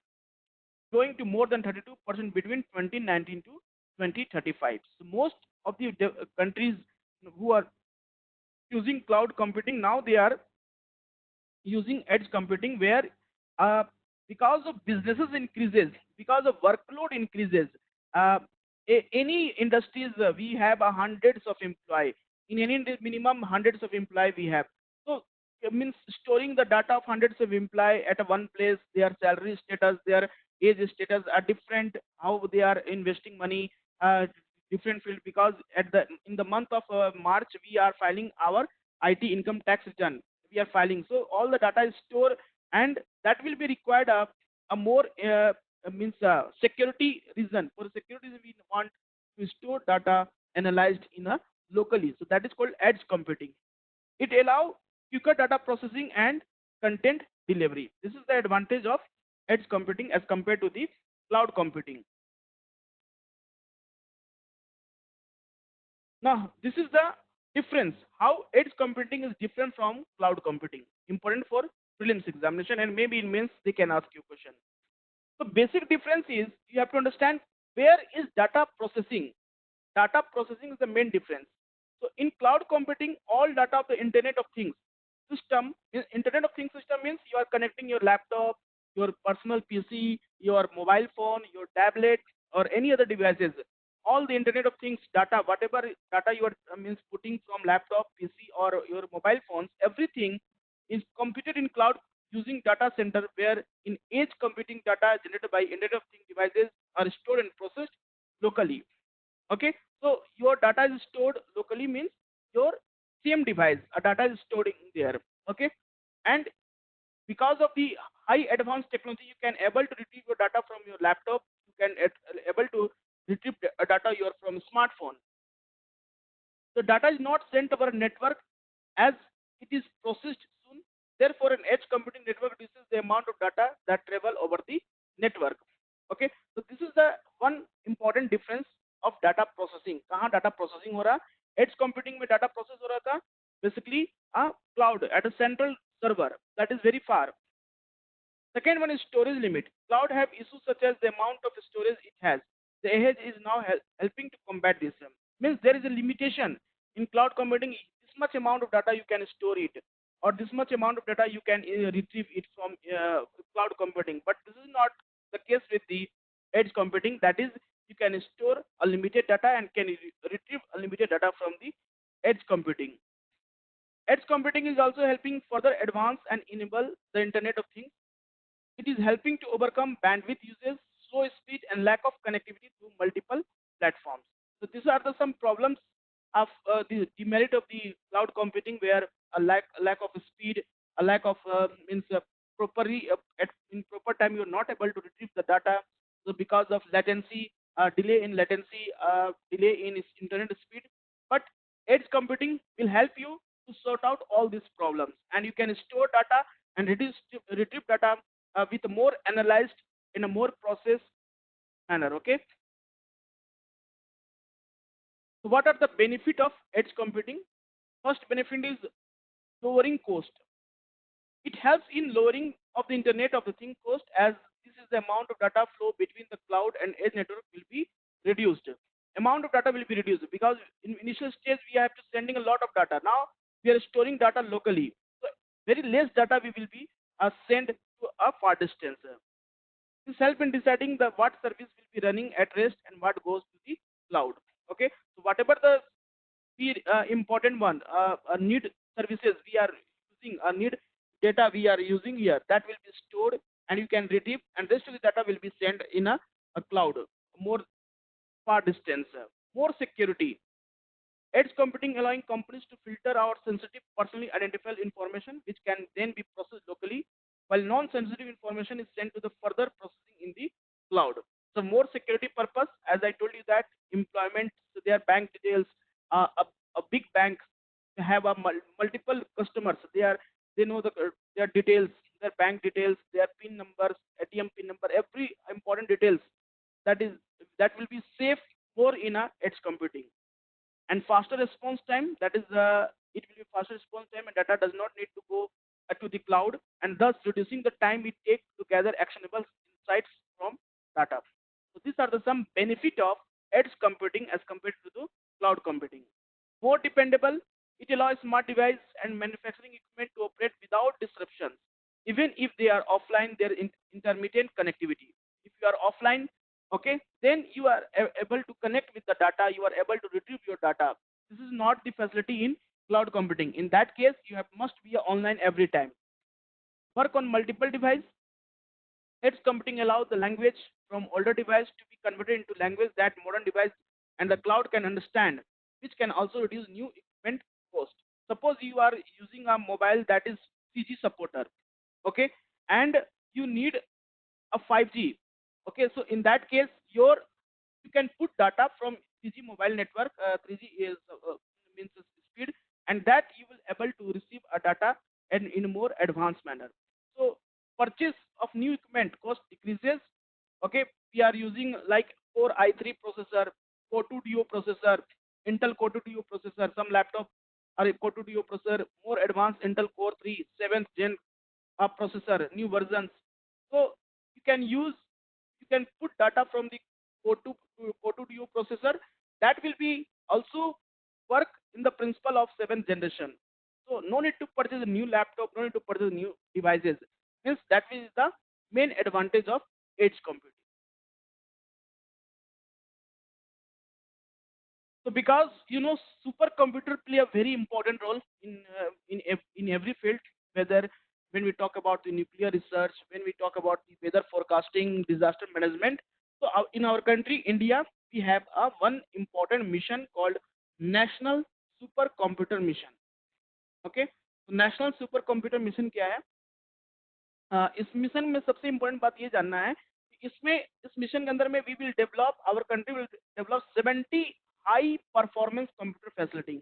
growing to more than 32% between 2019 to 2035. So most of the countries who are using cloud computing now, they are using edge computing, where uh, because of businesses increases, because of workload increases, uh, any industries, we have hundreds of employee. In any minimum hundreds of employee we have. So it means storing the data of hundreds of employee at a one place, their salary status, their age status are different, how they are investing money, different field, because at the in the month of March we are filing our IT income tax return, we are filing. So all the data is stored, and that will be required a more means security reason. For security reason, we want to store data analyzed in a locally. So that is called edge computing. It allow quicker data processing and content delivery. This is the advantage of edge computing as compared to the cloud computing. Now, this is the difference, how edge computing is different from cloud computing. Important for prelims examination, and maybe in means they can ask you question. So basic difference is you have to understand where is data processing. Data processing is the main difference. So in cloud computing, all data of the Internet of Things system, Internet of Things system means you are connecting your laptop, your personal PC, your mobile phone, your tablet, or any other devices. All the Internet of Things data, whatever data you are means putting from laptop, PC, or your mobile phones, everything is computed in cloud using data center, where in edge computing data generated by Internet of Things devices are stored and processed locally. Okay, so your data is stored locally means your same device, a data is stored in there. Okay, and because of the high advanced technology, you can able to retrieve your data from your laptop, you can able to retrieve data your from smartphone. The data is not sent over a network as it is processed soon. Therefore, an edge computing network reduces the amount of data that travel over the network. Okay, so this is the one important difference of data processing. कहाँ data processing हो रहा? Edge computing में data process हो रहा था basically a cloud at a central server that is very far. Second one is storage limit. Cloud have issues such as the amount of storage it has. The edge is now helping to combat this. Means there is a limitation in cloud computing. This much amount of data you can store it, or this much amount of data you can retrieve it from cloud computing. But this is not the case with the edge computing. That is, you can store a limited data and can retrieve a limited data from the edge computing. Edge computing is also helping further advance and enable the Internet of Things. It is helping to overcome bandwidth usage, slow speed, and lack of connectivity through multiple platforms. So these are the some problems of the demerit of the cloud computing, where a lack of speed, a lack of means properly in proper time you are not able to retrieve the data. So because of latency, delay in latency, delay in its internet speed. But edge computing will help you to sort out all these problems, and you can store data and retrieve data with more analyzed in a more process manner. Okay, so what are the benefit of edge computing? First benefit is lowering cost. It helps in lowering of the internet of the thing cost, as this is the amount of data flow between the cloud and edge network will be reduced. Amount of data will be reduced because in initial stage we have to sending a lot of data. Now we are storing data locally, so very less data we will be sent to a far distance. This help in deciding the what service will be running at rest and what goes to the cloud. Okay, so whatever the important one, need services we are using, need data we are using here, that will be stored and you can retrieve, and rest of the data will be sent in a cloud, more far distance, more security. Edge computing allowing companies to filter out sensitive personally identifiable information which can then be processed locally, while non-sensitive information is sent to the further processing in the cloud. So more security purpose, as I told you that employment, so their bank details. A big bank have a multiple customers. They know their details, their bank details, their PIN numbers, ATM PIN number, every important details. That is that will be safe more in a edge computing. And faster response time, that is it will be faster response time, and data does not need to go to the cloud, and thus reducing the time it takes to gather actionable insights from data. So these are the some benefit of edge computing as compared to the cloud computing. More dependable, it allows smart device and manufacturing equipment to operate without disruptions, even if they are offline. Their intermittent connectivity, if you are offline, okay, then you are able to connect with the data, you are able to retrieve your data. This is not the facility in cloud computing. In that case, you have must be online every time. Work on multiple device. Edge computing allows the language from older device to be converted into language that modern device and the cloud can understand, which can also reduce new equipment cost. Suppose you are using a mobile that is 3G supporter, okay, and you need a 5G. Okay, so in that case, you can put data from 3G mobile network. 3G is means speed, and that you will able to receive a data and in a more advanced manner. So purchase of new equipment cost decreases. Okay, we are using like Core i3 processor, Core 2 Duo processor, Intel Core 2 Duo processor. Some laptop are a Core 2 Duo processor, more advanced Intel Core 3 7th gen processor, new versions. So you can use, you can put data from the Core 2 Core 2 Duo processor. That will be also work in the principle of 7th generation. So no need to purchase a new laptop, no need to purchase new devices. Hence that is the main advantage of edge computing. So because supercomputer play a very important role in every field, whether when we talk about the nuclear research, when we talk about the weather forecasting, disaster management. So in our country, India, we have a one important mission called National Supercomputer Mission. Okay, तो national Super Computer mission क्या है? इस mission में सबसे important बात ये जानना है कि इसमें इस मिशन के अंदर में we will develop, our country will develop 70 high performance computer facility.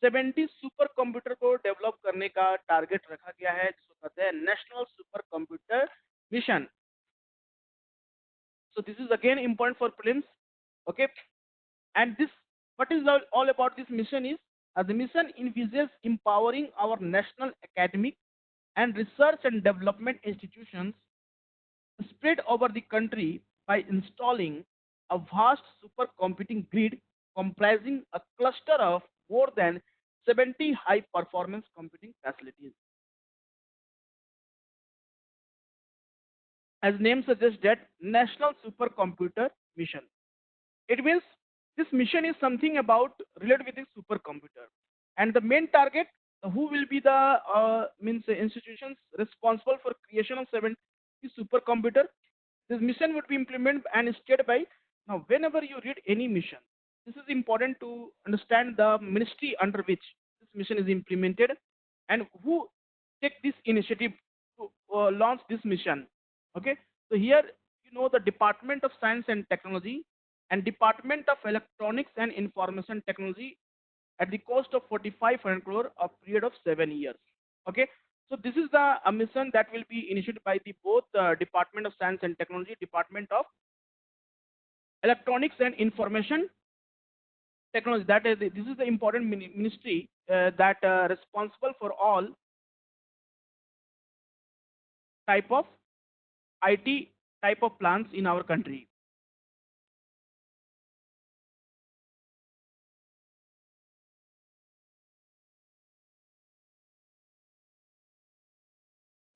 70 super computer को डेवलप करने का टारगेट रखा गया है, जिसको कहते हैं National Super Computer Mission. So this is again important for prelims. Okay, and this, what is all about this mission is, the mission envisages empowering our national academic and research and development institutions spread over the country by installing a vast supercomputing grid comprising a cluster of more than 70 high performance computing facilities. As name suggests, that National Supercomputer Mission. It means this mission is something about related with the supercomputer, and the main target, who will be the means institutions responsible for creation of 70 supercomputer. This mission would be implemented and steered by. Now, whenever you read any mission, this is important to understand the ministry under which this mission is implemented and who take this initiative to launch this mission. Okay, so here the Department of Science and Technology and Department of Electronics and Information Technology at the cost of 4,500 crore, a period of 7 years. Okay, so this is the mission that will be initiated by the both Department of Science and Technology, Department of Electronics and Information Technology. That is, this is the important ministry that responsible for all type of IT type of plans in our country.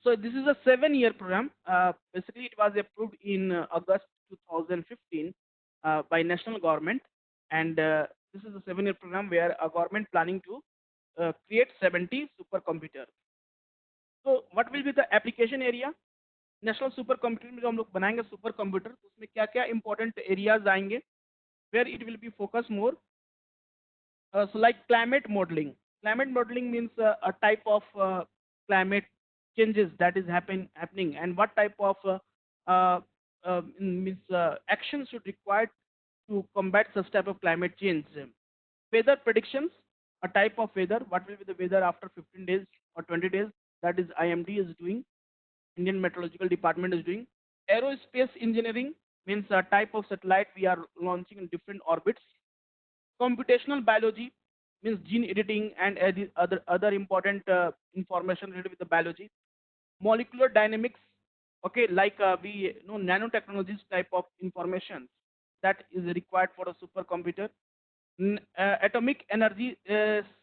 So this is a 7-year program. Basically, it was approved in August 2015 by national government, and this is a 7-year program where a government planning to create 70 supercomputer. So what will be the application area? National Super computer में जो हम लोग बनाएंगे super computer, तो उसमें क्या क्या important areas आएंगे, where it will be focus more. So like climate modeling. Climate modeling means a type of climate changes that is happening, and what type of means actions should required to combat such type of climate change. Weather predictions, a type of weather, what will be the weather after 15 days or 20 days, that is IMD is doing, Indian Meteorological Department is doing. Aerospace engineering means a type of satellite we are launching in different orbits. Computational biology means gene editing and other important information related with the biology. Molecular dynamics, okay, like we know nanotechnologies type of information that is required for a supercomputer. Atomic energy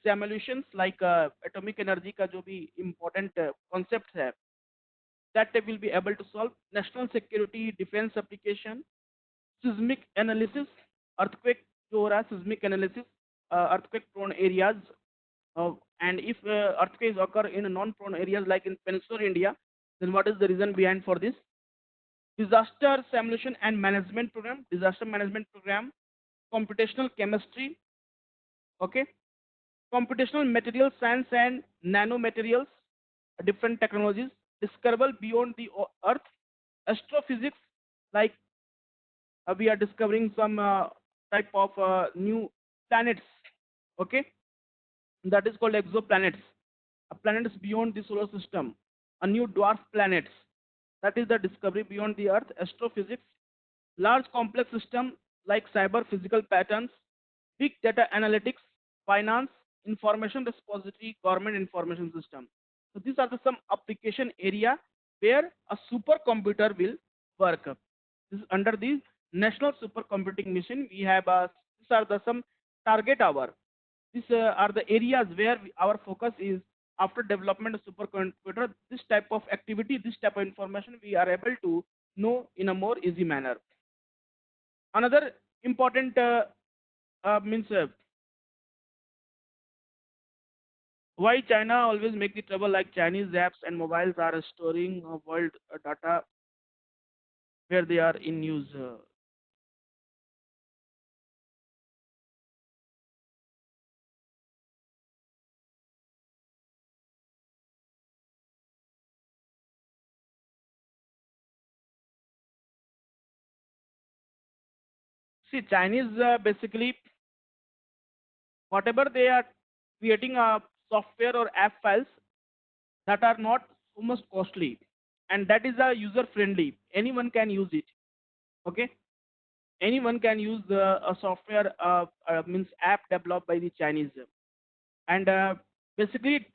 simulations, like atomic energy का जो भी important concepts है, that they will be able to solve. National security defense application, seismic analysis, earthquake जो हो रहा है, seismic analysis, earthquake prone areas, and if earthquakes occur in non prone areas like in peninsular India, then what is the reason behind for this? Disaster simulation and management program, disaster management program. Computational chemistry, okay, computational material science and nanomaterials, different technologies discoverable beyond the earth. Astrophysics, like we are discovering some type of new planets, okay, that is called exoplanets, planets beyond the solar system, a new dwarf planets, that is the discovery beyond the earth. Astrophysics, large complex system like cyber physical patterns, big data analytics, finance, information repository, government information system. So these are the some application area where a supercomputer will work. This is under the national supercomputing mission. We have these are the some target hour. These are the areas where our focus is. After development of supercomputer, this type of activity, this type of information we are able to know in a more easy manner. Another important means why China always make the trouble, like Chinese apps and mobiles are storing world data where they are in use. See, Chinese basically whatever they are creating software or app files that are not so much costly, and that is user friendly. Anyone can use it. Okay, anyone can use a software means app developed by the Chinese, and basically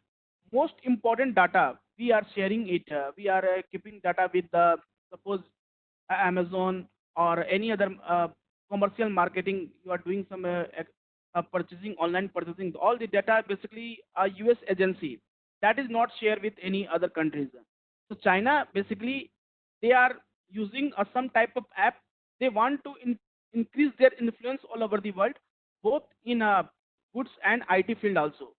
most important data we are sharing it. We are keeping data with suppose Amazon or any other commercial marketing. You are doing some purchasing, online purchasing. All the data basically a US agency that is not shared with any other countries. So China basically they are using some type of app. They want to increase their influence all over the world, both in goods and IT field also.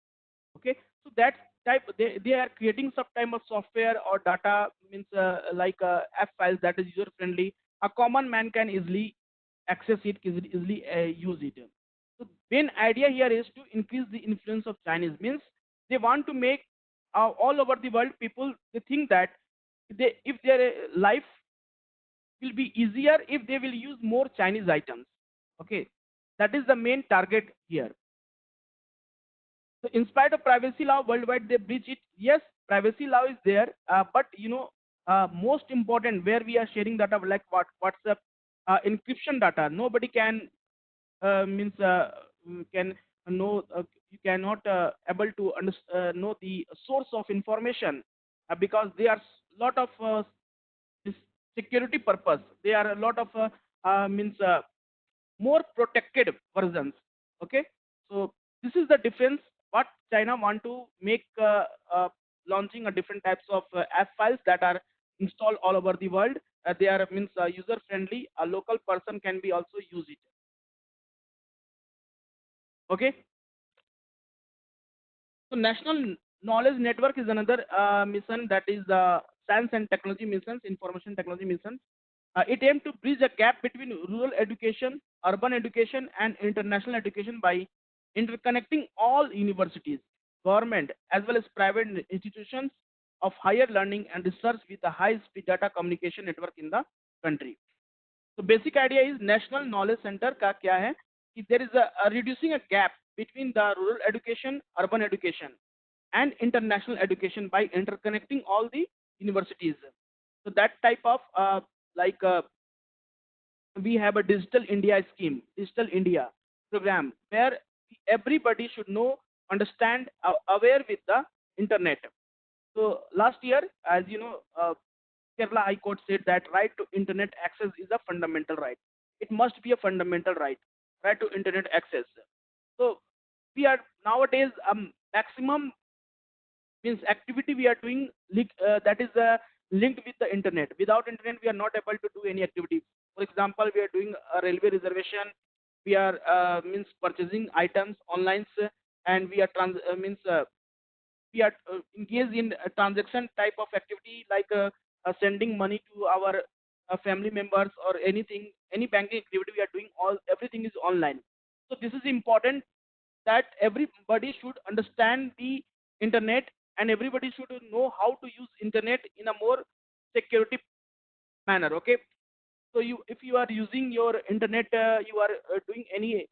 Okay, so that type they are creating some type of software or data means like app files that is user friendly. A common man can easily access it, easily use it. So main idea here is to increase the influence of Chinese, means they want to make all over the world people they think that they if their life will be easier if they will use more Chinese items. Okay, that is the main target here. So in spite of privacy law worldwide, they breach it. Yes, privacy law is there, but most important where we are sharing data like WhatsApp encryption data. Nobody can means can know you cannot able to know the source of information because they are lot of this security purpose. They are a lot of means more protected versions. Okay, so this is the difference. What China want to make launching a different types of app files that are installed all over the world. They are means user friendly. A local person can be also use it. Okay, so national knowledge network is another mission, that is the science and technology missions, information technology missions. It aims to bridge a gap between rural education, urban education, and international education by interconnecting all universities, government, as well as private institutions of higher learning and research with a high-speed data communication network in the country. तो basic idea is national knowledge centre का क्या है कि there is a reducing a gap between the rural education, urban education and international education by interconnecting all the universities. So that type of like we have a digital India scheme, digital India program where everybody should know, understand, aware with the internet. So last year, as you know, Kerala High Court said that right to internet access is a fundamental right. It must be a fundamental right, right to internet access. So we are nowadays maximum means activity we are doing that is linked with the internet. Without internet we are not able to do any activity. For example, we are doing a railway reservation, we are means purchasing items online, and we are means we are engaged in a transaction type of activity like sending money to our family members or anything, any banking activity we are doing, all everything is online. So this is important that everybody should understand the internet, and everybody should know how to use internet in a more security manner. Okay, so you, if you are using your internet, you are doing any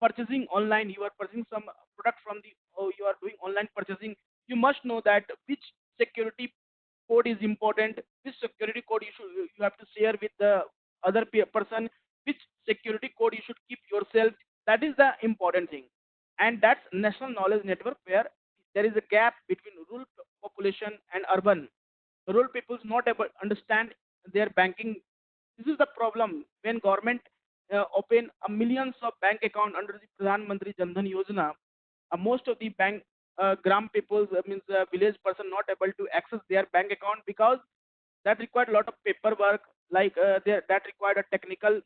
purchasing online, you are purchasing some product from the, or you are doing online purchasing, you must know that which security code is important, which security code you have to share with the other person, which security code you should keep yourself. That is the important thing, and that's national knowledge network where there is a gap between rural population and urban. Rural people not able understand their banking. This is the problem when government open a millions of bank account under the Pradhan Mantri Jan Dhan Yojana. Most of the bank gram people means village person not able to access their bank account because that required a lot of paperwork, like that required a technical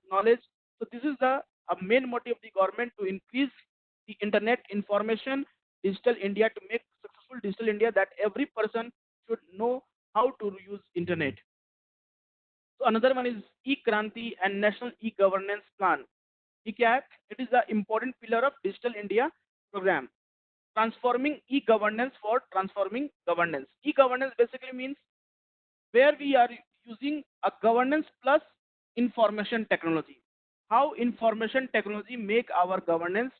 knowledge. So this is the main motive of the government to increase the internet information, digital India, to make successful digital India, that every person should know how to use internet. So another one is e-Kranti and National e-Governance Plan. It is the important pillar of Digital India program, transforming e-governance for transforming governance. E-governance basically means where we are using a governance plus information technology. How information technology make our governance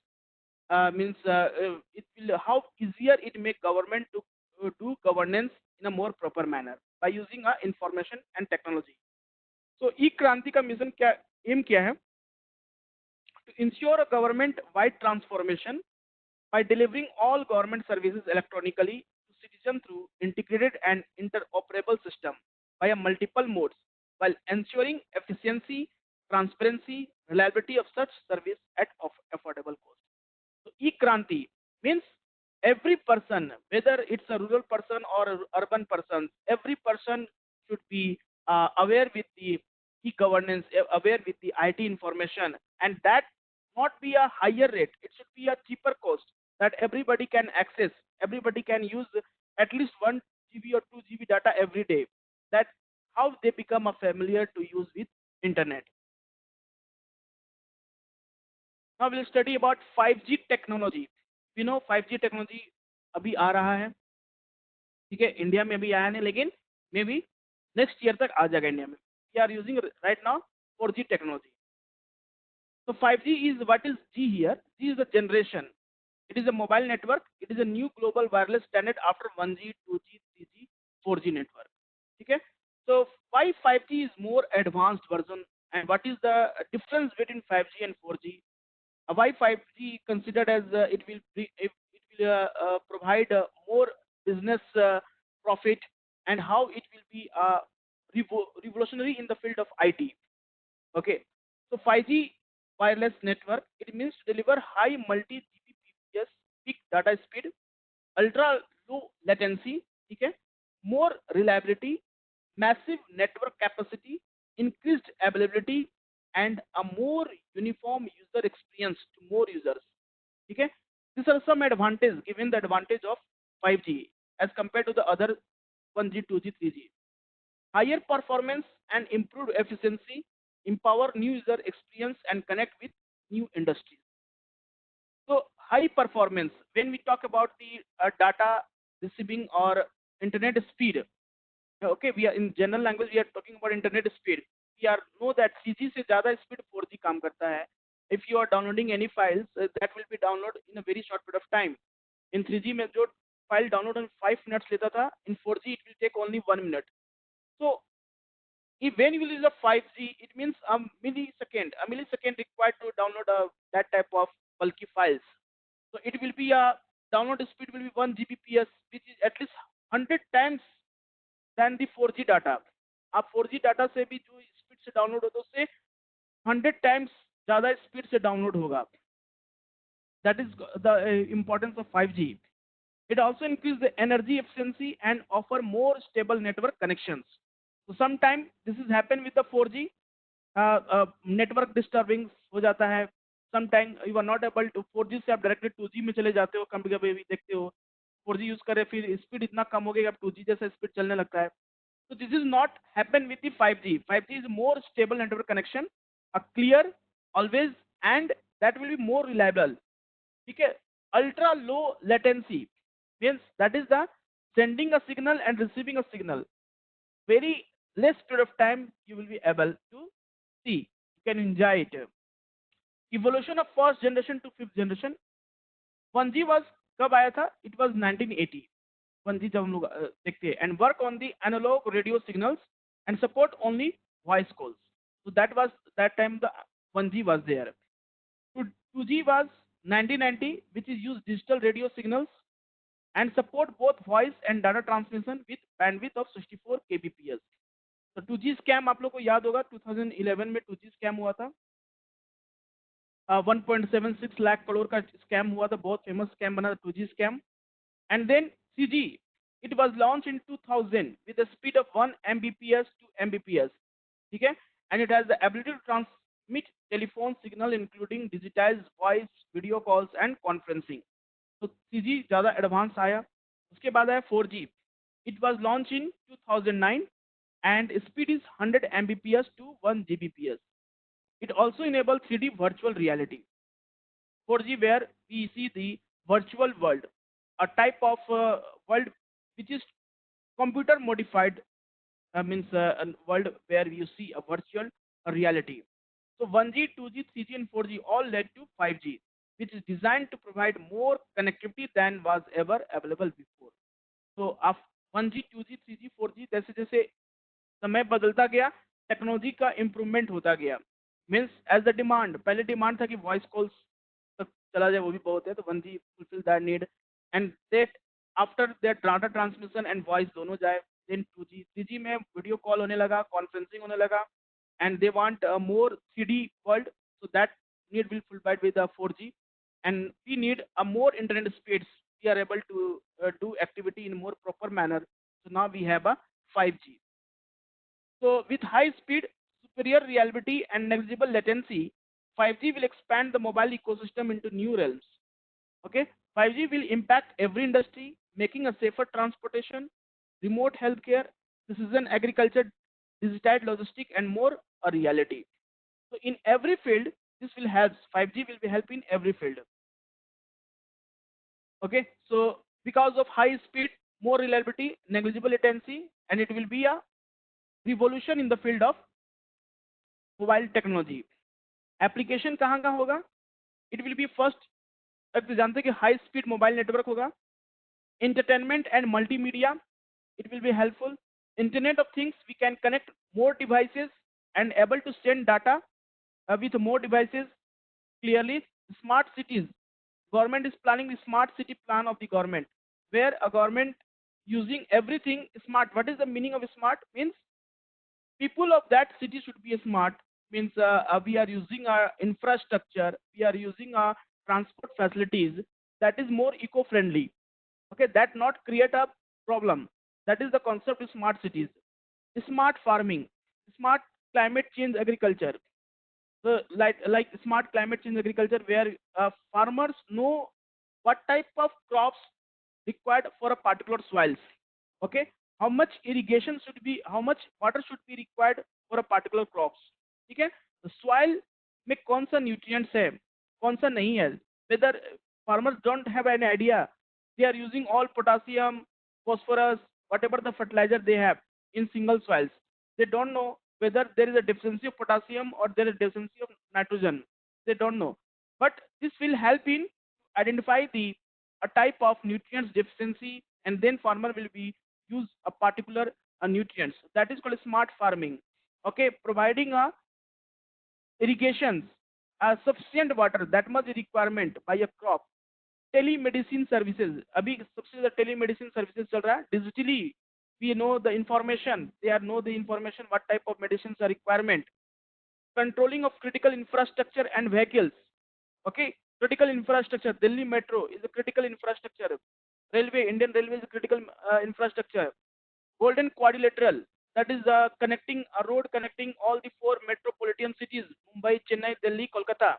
means it will, how easier it make government to do governance in a more proper manner by using information and technology. So e-Kranti का mission क्या, aim क्या है? To ensure a government-wide transformation by delivering all government services electronically to citizens through integrated and interoperable system via multiple modes, while ensuring efficiency, transparency, reliability of such service at affordable cost. So e-Kranti means every person, whether it's a rural person or a urban person, every person should be aware with the e-governance, aware with the IT information, and that not be a higher rate. It should be a cheaper cost that everybody can access. Everybody can use at least 1 GB or 2 GB data every day. That how they become a familiar to use with internet. Now we'll study about 5G technology. We know 5G technology अभी आ रहा है, ठीक है, India में अभी आया नहीं, लेकिन मे बी नेक्स्ट ईयर तक आ जाएगा इंडिया में. We are using right now 4G technology. So 5G is, what is G here? G is the generation. It is a mobile network. It is a new global wireless standard after 1G, 2G, 3G, 4G network. Okay. So why 5G is more advanced version, and what is the difference between 5G and 4G? Why 5G considered as it will provide more business profit, and how it will be revolutionary in the field of IT. Okay, so 5G wireless network, it means to deliver high multi Gbps peak data speed, ultra low latency, okay, more reliability, massive network capacity, increased availability, and a more uniform user experience to more users. Okay, these are some advantages given the advantage of 5G as compared to the other 1G, 2G, 3G. Higher performance and improved efficiency, empower new user experience, and connect with new industries. So high performance, when we talk about the data receiving or internet speed, okay, we are in general language we are talking about internet speed. we are know that 3G से ज़्यादा speed 4G काम करता है. If you are downloading any files, that will be download in a very short period of time. In 3G में जो file download in 5 minutes लेता था, in 4G it will take only 1 minute. So if when you will use a 5G, it means a millisecond required to download that type of bulky files. So it will be a download speed will be 1 Gbps, which is at least 100 times than the 4G data. आप 4G data से भी जो speed से download होता है उससे 100 times ज़्यादा speed से डाउनलोड होगा. That is the importance of 5G. It also increases the energy efficiency and offer more stable network connections. So sometimes this is happen with the 4G. Network disturbing हो जाता है. Sometimes you are not able to 4G से आप directly 2G में चले जाते हो. कभी कभी भी देखते हो 4G यूज करे फिर स्पीड इतना कम हो गया कि अब 2G जैसा स्पीड चलने लगता है. So this is not happen with the 5G. 5G is more stable network connection, a clear, always, and that will be more reliable. ठीक है. Ultra low latency means that is the sending a signal and receiving a signal. Very less period of time you will be able to see. You can enjoy it. Evolution of first generation to fifth generation. 1G was कब आया था? It was 1980. 1G जब हम लोग देखते हैं and work on the analog radio signals and support only voice calls. So that time the 1G was there. 2G was 1990, which is use digital radio signals and support both voice and data transmission with bandwidth of 64 kbps. तो 2G scam आप लोग को याद होगा 2011 में 2G scam हुआ था. 1.76 लाख करोड़ का स्कैम हुआ था. बहुत फेमस स्कैम बना था 2G scam. And then 3G, it was launched in 2000 with a speed of 1 Mbps to Mbps. ठीक है. And it has the ability to transmit telephone signal including digitized voice, video calls and conferencing. तो 3G ज़्यादा advance आया. उसके बाद आया 4G. It was launched in 2009 and speed is 100 Mbps to 1 Gbps. It also enables 3D virtual reality. 4G where we see the virtual world, a type of world which is computer modified, means a world where you see a virtual reality. So 1G, 2G, 3G and 4G all led to 5G, which is designed to provide more connectivity than was ever available before. So of 1G, 2G, 3G, 4G जैसे जैसे समय बदलता गया technology का improvement होता गया. Means as the demand, पहले demand था कि वॉइस कॉल्स तक चला जाए वो भी बहुत है तो 1G fulfil that need and that after that data transmission and voice दोनों जाए. देन 2G, 3G में वीडियो कॉल होने लगा, कॉन्फ्रेंसिंग होने लगा and they want a more 3D world, so that need will fulfilled with the 4G and we need a more internet speeds. We are able to do activity in more proper manner. So now we have a 5G. So with high speed, superior reliability and negligible latency, 5G will expand the mobile ecosystem into new realms. Okay, 5G will impact every industry, making a safer transportation, remote healthcare, precision agriculture, digitized logistics, and more a reality. So in every field, this will help. 5G will be help in every field. Okay, so because of high speed, more reliability, negligible latency, and it will be a revolution in the field of mobile technology. Application कहाँ कहाँ होगा? It will B first, अब तो जानते हैं कि high speed mobile network होगा. Entertainment and multimedia, it will be helpful. Internet of things, we can connect more devices and able to send data with more devices clearly. Smart cities, government is planning the smart city plan of the government where a government using everything smart. What is the meaning of smart? Means people of that city should be smart. Means we are using our infrastructure, we are using our transport facilities that is more eco-friendly. Okay, that not create a problem. That is the concept of smart cities. Smart farming, smart climate change agriculture. So like smart climate change agriculture where farmers know what type of crops required for a particular soils. Okay, how much irrigation should be, how much water should be required for a particular crops. ठीक है, तो soil में कौन सा nutrients है, कौन सा नहीं है. Whether farmers don't have any idea, they are using all potassium, phosphorus, whatever the fertilizer they have in single soils. They don't know whether there is a deficiency of potassium or there is a deficiency of nitrogen. They don't know, but this will help in identify the a type of nutrients deficiency, and then farmer will be use a particular nutrients. That is called smart farming. Okay, providing a irrigations, sufficient water, that much requirement by a crop. Telemedicine services, अभी सबसे ज्यादा telemedicine services चल रहा है digitally. We know the information, they are know the information what type of medicine are requirement. Controlling of critical infrastructure and vehicles. Okay, critical infrastructure, Delhi Metro is a critical infrastructure. Railway, Indian Railway is a critical infrastructure. Golden Quadrilateral, that is connecting a road connecting all the four metropolitan cities, Mumbai, Chennai, Delhi, Kolkata.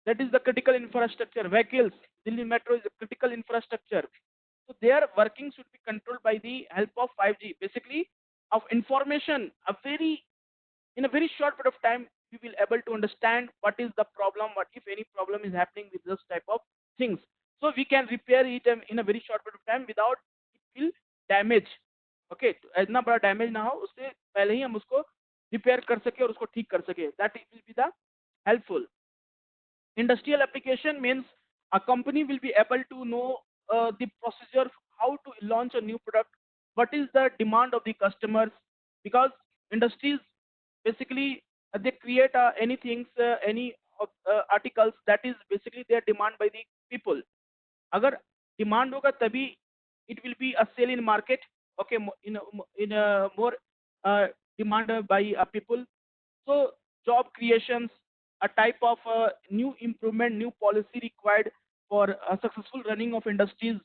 That is the critical infrastructure. Vehicles, Delhi Metro is a critical infrastructure. So their working should be controlled by the help of 5G. Basically, of information, in a very short period of time, we will able to understand what is the problem, what if any problem is happening with this type of things. So we can repair it in a very short period of time without it will damage. Okay, इतना बड़ा damage ना हो, उससे पहले ही हम उसको repair कर सके और उसको ठीक कर सके. That will be the helpful. Industrial application means a company will be able to know the procedure, how to launch a new product, what is the demand of the customers, because industries basically they create anything, any articles that is basically their demand by the people. अगर demand होगा तभी it will be a sale in market. Okay, in a more demand by people. So job creations, a type of new improvement, new policy required for a successful running of industries.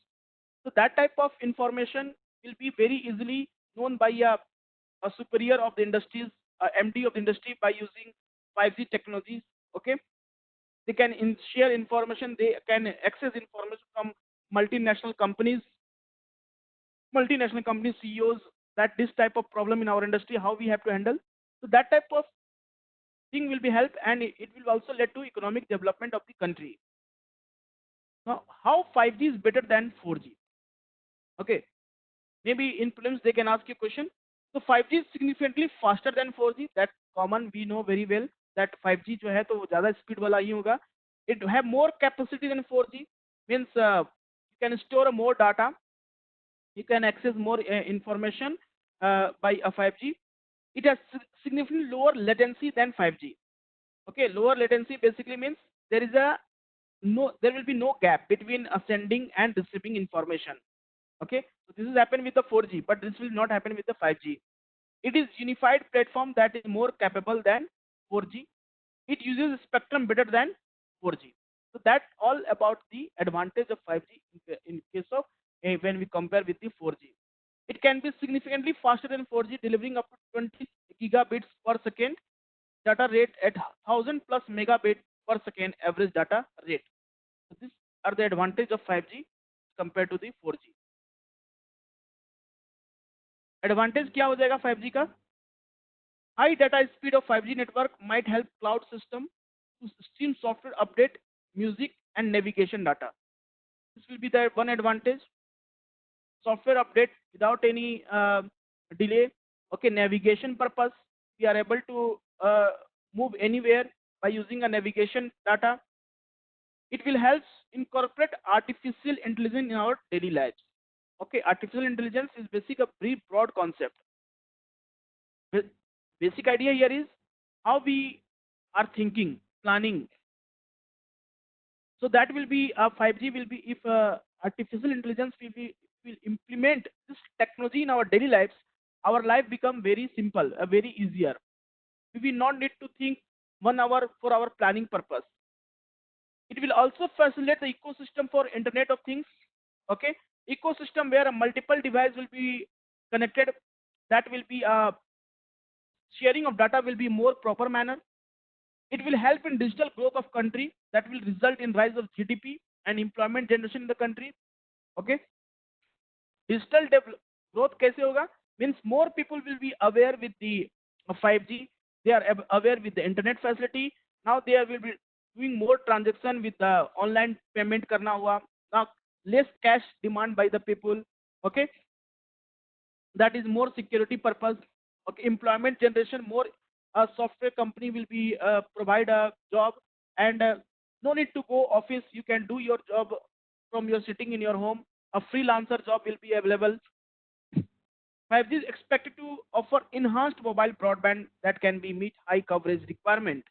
So that type of information will be very easily known by a superior of the industries, MD of the industry, by using 5G technologies. Okay, they can share information, they can access information from multinational companies, CEOs, that this type of problem in our industry, how we have to handle. So that type of thing will be help, and it will also lead to economic development of the country. Now, how 5G is better than 4G? Okay, maybe in prelims they can ask you a question. So 5G is significantly faster than 4G. That's common. We know very well that 5G जो है तो वो ज़्यादा speed वाला ही होगा. It have more capacity than 4G. Means you can store more data. You can access more information by a 5G. It has significantly lower latency than 5G. Okay, lower latency basically means there will be no gap between sending and receiving information. Okay, so this has happened with the 4G, but this will not happen with the 5G. It is unified platform that is more capable than 4G. It uses spectrum better than 4G. So that's all about the advantage of 5G in case of when we compare with the 4G. It can be significantly faster than 4G, delivering up to 20 gigabits per second data rate at 1000 plus megabit per second average data rate. So these are the advantage of 5G compared to the 4G. Advantage क्या हो जाएगा 5G का? High data speed of 5G network might help cloud system to stream software update, music and navigation data. This will be the one advantage. Software update without any delay. Okay, navigation purpose, we are able to move anywhere by using a navigation data. It will help incorporate artificial intelligence in our daily lives. Okay, artificial intelligence is a very broad concept. Basic idea here is how we are thinking, planning. So that will be 5G will be if artificial intelligence will implement this technology in our daily lives. Our life become very simple, very easier. We will not need to think 1 hour for our planning purpose. It will also facilitate the ecosystem for Internet of Things. Okay, ecosystem where a multiple device will be connected. That will be sharing of data will be more proper manner. It will help in digital growth of country. That will result in rise of GDP and employment generation in the country. Okay, digital growth कैसे होगा? Means more people will be aware with the 5G. They are aware with the internet facility. Now they will be doing more transaction with the online payment करना हुआ. Now less cash demand by the people. Okay, that is more security purpose. Okay, employment generation, more software company will be provide a job, and no need to go office. You can do your job from your sitting in your home. A freelancer job will be available. 5G is expected to offer enhanced mobile broadband that can be meet high coverage requirement.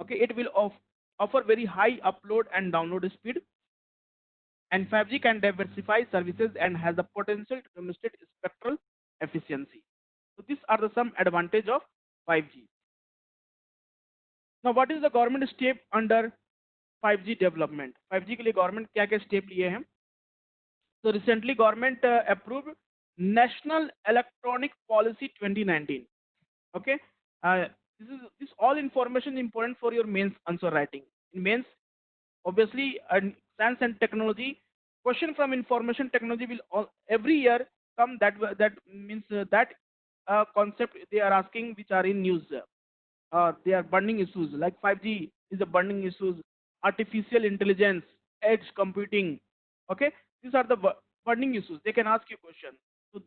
Okay, it will offer very high upload and download speed, and 5G can diversify services and has the potential to demonstrate spectral efficiency. So these are the some advantage of 5G. Now, what is the government step under 5G development? 5G के लिए government क्या क्या step लिए हैं? So recently government approved National Electronic Policy 2019. Okay, uh, this all information important for your mains answer writing. In mains, obviously, science and technology question from information technology will every year come. That means that concept they are asking which are in news. They are burning issues like 5G is a burning issues, artificial intelligence, edge computing. Okay, these are the burning issues. They can ask you question. So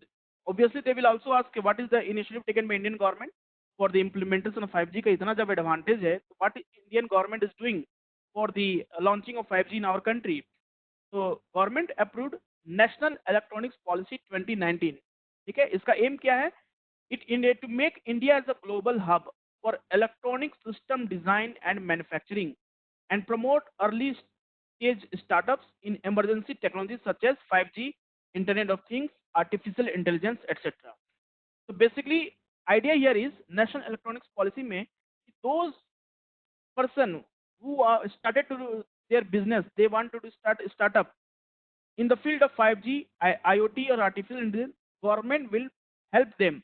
obviously they will also ask what is the initiative taken by Indian government for the implementation of 5G का इतना जब advantage है, तो what Indian government is doing for the launching of 5G in our country. So government approved National Electronics Policy 2019. ठीक है, इसका M क्या है? It in to make India as a global hub for electronic system design and manufacturing, and promote early stage startups in emergency technologies such as 5G, Internet of Things, artificial intelligence, etc. So basically, idea here is national electronics policy में those person who are started to do their business, they want to do startup in the field of 5G, IoT or artificial intelligence, government will help them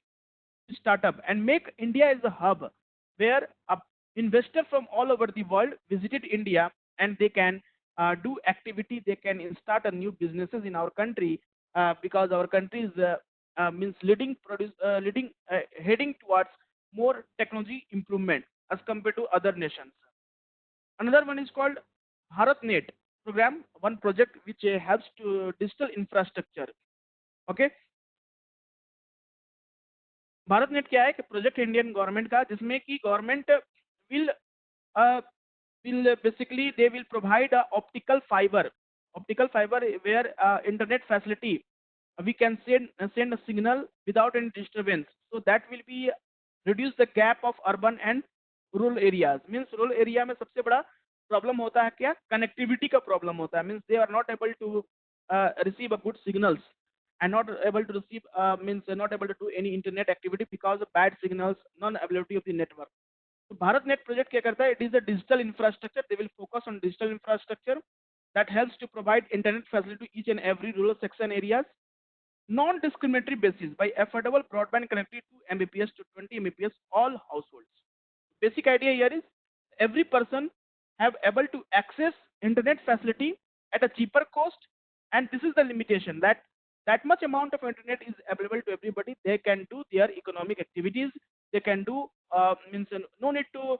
startup and make India as a hub where a investor from all over the world visited India, and they can do activity. They can start a new businesses in our country, because our country is means heading towards more technology improvement as compared to other nations. Another one is called BharatNet program, one project which helps to digital infrastructure. Okay, Bharat net क्या है कि project Indian government का, जिसमें कि government will basically they will provide a optical fiber where internet facility we can send a signal without any disturbance, so that will be reduce the gap of urban and rural areas. Means rural area में सबसे बड़ा problem होता है क्या? Connectivity का problem होता है. Means they are not able to receive a good signals, and not able to receive means not able to do any internet activity because of bad signals, non availability of the network. So BharatNet project क्या करता है? It is a digital infrastructure. They will focus on digital infrastructure that helps to provide internet facility to each and every rural section areas, non-discriminatory basis by affordable broadband connectivity to Mbps to 20 Mbps all households. Basic idea here is every person have able to access internet facility at a cheaper cost, and this is the limitation that that much amount of internet is available to everybody. They can do their economic activities. They can do means no need to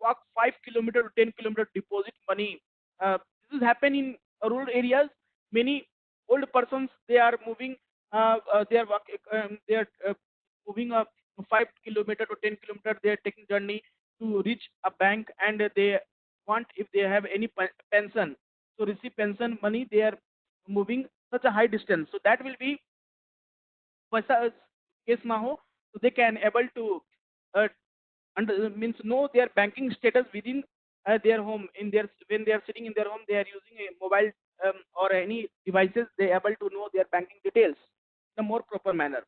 walk 5 kilometer to 10 kilometer deposit money. This is happen in rural areas. Many old persons they are moving. They are moving 5 kilometer to 10 kilometer. They are taking journey to reach a bank, and they want if they have any pension to receive pension money. They are moving such a high distance, so that will be वैसा case ना हो, so they can able to uh, means know their banking status within their home. In their when they are sitting in their home, they are using a mobile or any devices. They are able to know their banking details in a more proper manner.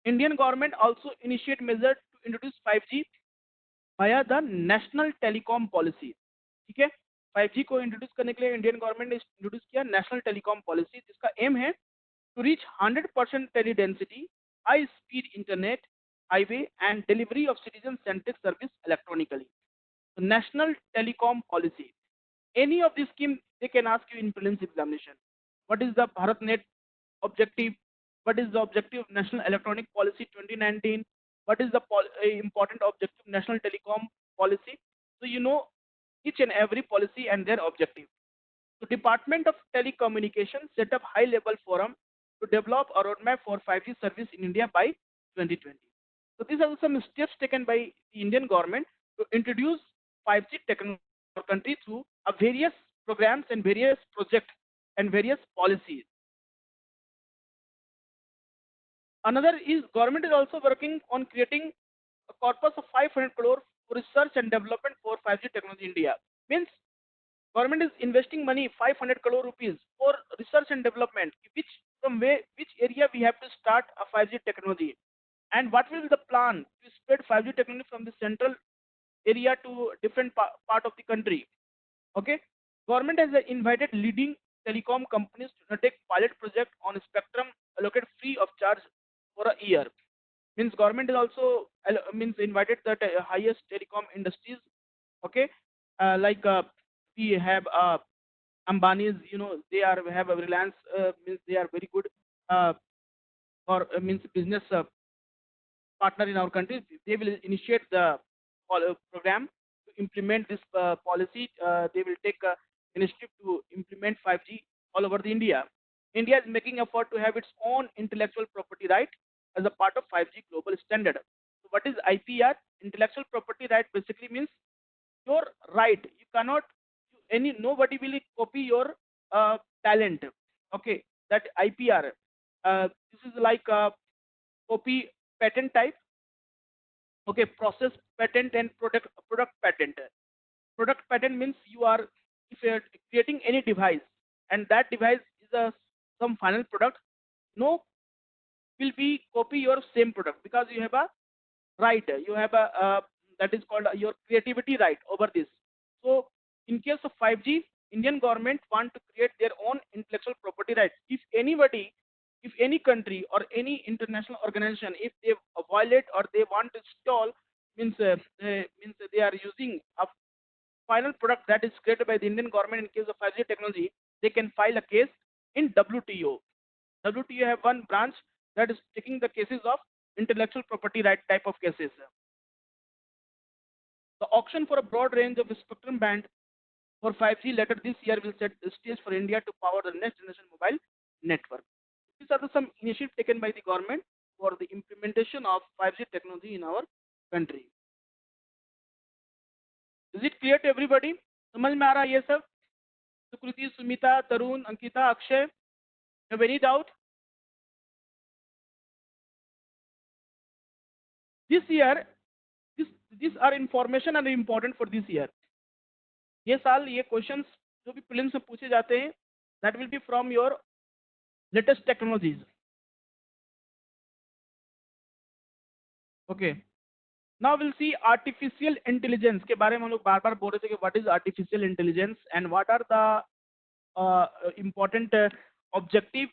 Indian government also initiate measures to introduce 5G via the National Telecom Policy. ठीक है, 5G को introduce करने के लिए Indian government ने introduce किया national telecom policy, जिसका M है to reach 100% teledensity, high-speed internet, highway, and delivery of citizen-centric service electronically. So National Telecom Policy. Any of these scheme they can ask you in prelims examination. What is the BharatNet objective? What is the objective of National Electronic Policy 2019? What is the important objective of National Telecom Policy? So you know each and every policy and their objective. So Department of Telecommunication set up high-level forum to develop a roadmap for 5G service in India by 2020. So these are some steps taken by the Indian government to introduce 5G technology in our country through various programs and various projects and various policies. Another is government is also working on creating a corpus of 500 crore for research and development for 5G technology in India. Means government is investing money 500 crore rupees for research and development, which area we have to start a 5G technology, and what will be the plan to spread 5G technology from the central area to different part of the country. Okay, government has invited leading telecom companies to undertake pilot project on spectrum allocated free of charge for a year. Means government is also means invited the highest telecom industries. Okay, like we have Ambani's, they are have a Reliance, means they are very good uh, or means business partner in our country. They will initiate the program to implement this policy. They will take initiative to implement 5G all over the India. India is making effort to have its own intellectual property right as a part of 5G global standard. So what is IPR? Intellectual property right basically means your right. You cannot nobody will copy your talent. Okay, that IPR. This is like a copy patent type. Okay, process patent and product patent. Product patent means you are, if you are creating any device and that device is a some final product, no will be copy your same product because you have a right. You have a that is called your creativity right over this. So in case of 5G, Indian government want to create their own intellectual property rights. If any country or any international organization, if they violate or they want to stall, means means they are using a final product that is created by the Indian government in case of 5G technology, they can file a case in WTO. WTO have one branch that is taking the cases of intellectual property right type of cases. The auction for a broad range of spectrum band for 5G later this year will set the stage for India to power the next generation mobile network. These are some initiatives taken by the government for the implementation of 5G technology in our country. Is it clear to everybody? समझ में आ रहा है ये सब? सुकृति, सुमिता, तरुण, Ankita, Akshay, have any doubt? This year, these are information and important for this year. ये साल ये questions जो भी प्रीलिम्स में पूछे जाते हैं, that will be from your latest technologies. Okay. Now we'll see artificial intelligence के बारे में हम लोग बार बार बोल रहे थे कि what is artificial intelligence and what are the important objective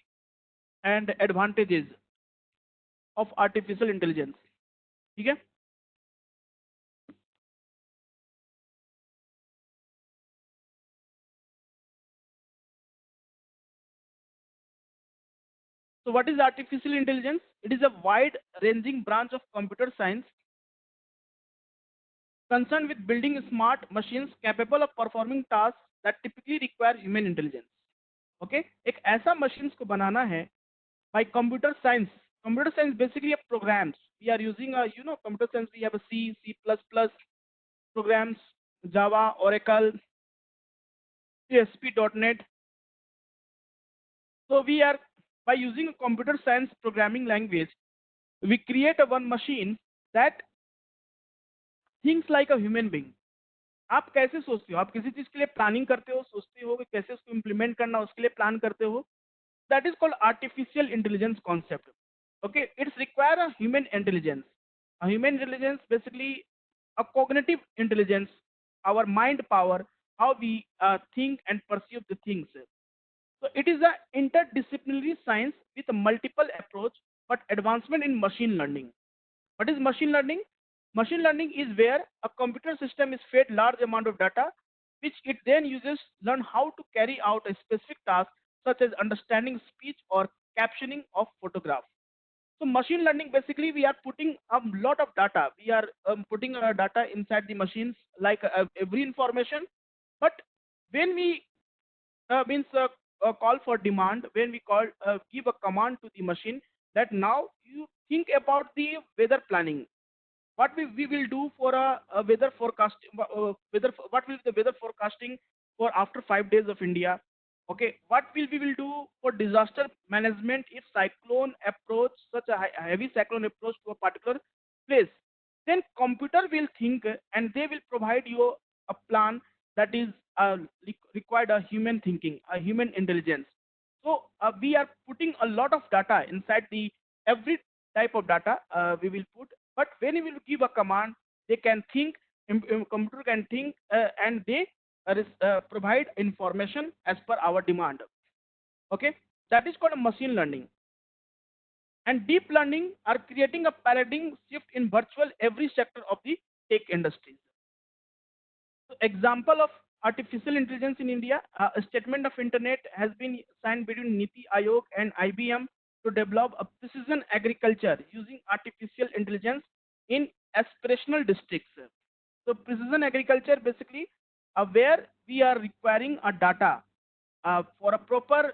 and advantages of artificial intelligence. ठीक है? So what is artificial intelligence? It is a wide-ranging branch of computer science concerned with building smart machines capable of performing tasks that typically require human intelligence. Okay? एक ऐसा machines को बनाना है by computer science. Computer science basically a programs. We are using a computer science. We have a C, C++ programs, Java, Oracle, ASP.NET. So we are by using a computer science programming language, we create a one machine that thinks like a human being. आप कैसे सोचते हो? आप किसी चीज के लिए planning करते हो, सोचते हो कि कैसे उसको इम्प्लीमेंट करना, उसके लिए प्लान करते हो. That is called artificial intelligence concept. Okay, it's require a human intelligence. A human intelligence basically a cognitive intelligence, our mind power, how we think and perceive the things. So it is a interdisciplinary science with a multiple approach, but advancement in machine learning. What is machine learning? Machine learning is where a computer system is fed large amount of data, which it then uses learn how to carry out a specific task, such as understanding speech or captioning of photograph. So machine learning basically we are putting a lot of data. We are putting data inside the machines like every information. But when we means call for demand, when we give a command to the machine that now you think about the weather planning. What we will do for a weather forecast, what will be the weather forecasting for after 5 days of India? Okay, what we will do for disaster management if cyclone approach, such a heavy cyclone approach to a particular place? Then computer will think and they will provide you a plan that is required a human thinking, a human intelligence. So we are putting a lot of data inside the every type of data we will put, but when you will give a command, they can think, computer can think, and they provide information as per our demand. Okay, that is called machine learning. And deep learning are creating a paradigm shift in virtual every sector of the tech industry. So example of artificial intelligence in India, a statement of internet has been signed between Niti Aayog and IBM to develop a precision agriculture using artificial intelligence in aspirational districts. So precision agriculture basically where we are requiring a data for a proper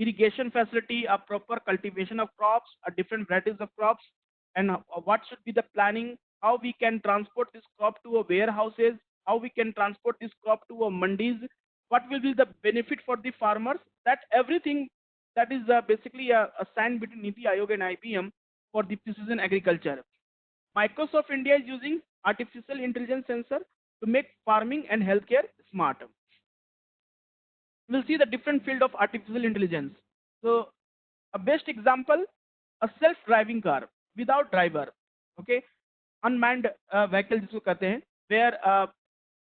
irrigation facility, a proper cultivation of crops, a different varieties of crops, and what should be the planning, how we can transport this crop to a warehouses, how we can transport this crop to a mandis, what will be the benefit for the farmers. That everything that is basically a sign between Niti Aayog and IBM for the precision agriculture. Microsoft India is using artificial intelligence sensor to make farming and healthcare smart. We'll see the different field of artificial intelligence. So a best example, a self-driving car without driver. Okay, unmanned vehicle जिसको कहते हैं, where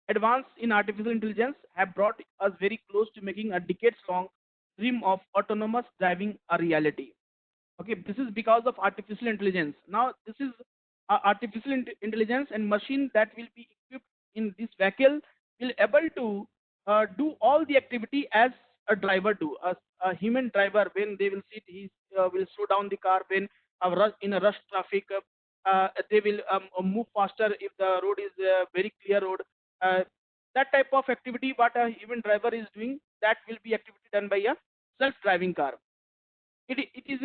advance in artificial intelligence have brought us very close to making a decades-long dream of autonomous driving a reality. Okay, this is because of artificial intelligence. Now this is artificial intelligence and machine that will be equipped in this vehicle will able to do all the activity as a driver do. A human driver, when they will sit, he will slow down the car when in a rush traffic. They will move faster if the road is a very clear road. uh, that type of activity what a human driver is doing, that will be activity done by a self-driving car. It is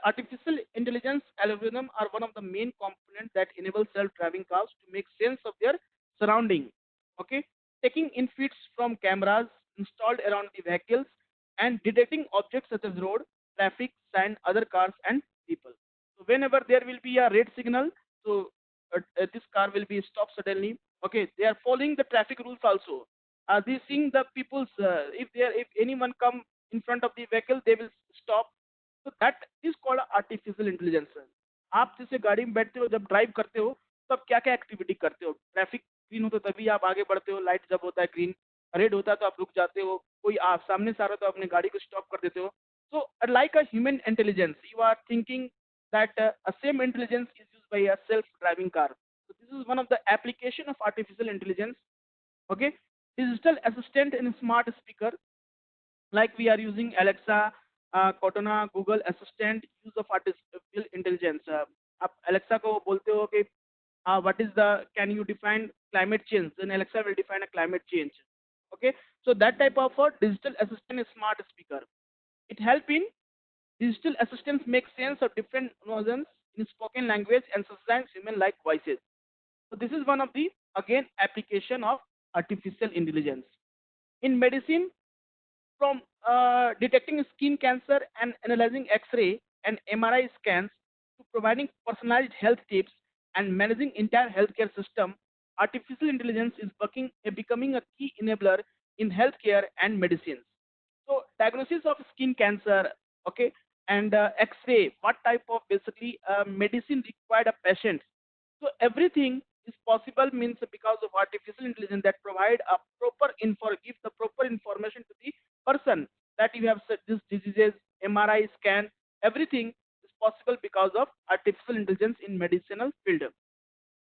artificial intelligence algorithm are one of the main components that enable self-driving cars to make sense of their surrounding. Okay, taking in feeds from cameras installed around the vehicles and detecting objects such as road, traffic, sign, other cars and people. So whenever there will be a red signal, so this car will be stopped suddenly. Okay, they are following the traffic rules also. They seeing the people's if anyone come in front of the vehicle, they will stop. So that is called artificial intelligence. आप जैसे गाड़ी में बैठते हो, जब drive करते हो, तब क्या क्या एक्टिविटी करते हो? ट्रैफिक ग्रीन हो तो तभी आप आगे बढ़ते हो, लाइट जब होता है ग्रीन, रेड होता है तो आप रुक जाते हो, कोई आप सामने से आ रहा है तो अपने गाड़ी को स्टॉप कर देते हो. So like a human intelligence, you are thinking that a same intelligence is used by a self-driving car. So this is one of the application of artificial intelligence. Okay, digital assistant in smart speaker, like we are using Alexa, Cortana, Google Assistant, use of artificial intelligence. आप Alexa को बोलते हो कि what is the, can you define climate change? Then Alexa will define a climate change. Okay, so that type of a digital assistant is smart speaker. It help in digital assistants make sense of different nuances in spoken language and sometimes human-like voices. So this is one of the again application of artificial intelligence in medicine, from detecting skin cancer and analyzing X-ray and MRI scans to providing personalized health tips and managing entire healthcare system. Artificial intelligence is becoming a key enabler in healthcare and medicines. So diagnosis of skin cancer, okay, and X-ray, what type of basically medicine required a patient. So everything is possible means because of artificial intelligence that provide a proper give the proper information to the person that you have said these diseases, MRI scan, everything is possible because of artificial intelligence in medicinal field.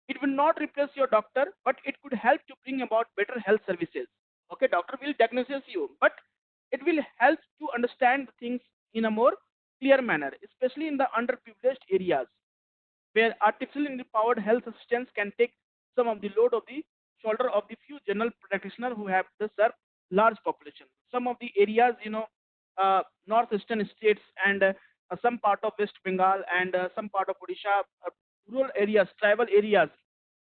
It will not replace your doctor, but it could help to bring about better health services. Okay, doctor will diagnose you, but it will help to understand things in a more clear manner, especially in the underprivileged areas where artificially empowered health assistants can take some of the load of the shoulder of the few general practitioners who have to serve large population. some of the areas, northeastern states and some part of West Bengal and some part of Odisha, rural areas, tribal areas,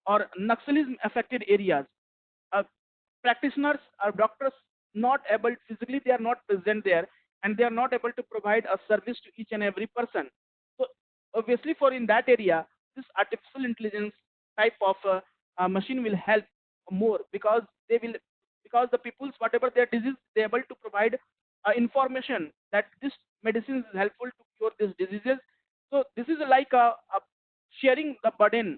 or Naxalism affected areas. Uh, Practitioners or doctors not able physically, they are not present there, and they are not able to provide a service to each and every person. So obviously, for in that area, this artificial intelligence type of machine will help more, because they will, because the people's whatever their disease, they are able to provide information that this medicine is helpful to cure these diseases. So this is like a sharing the burden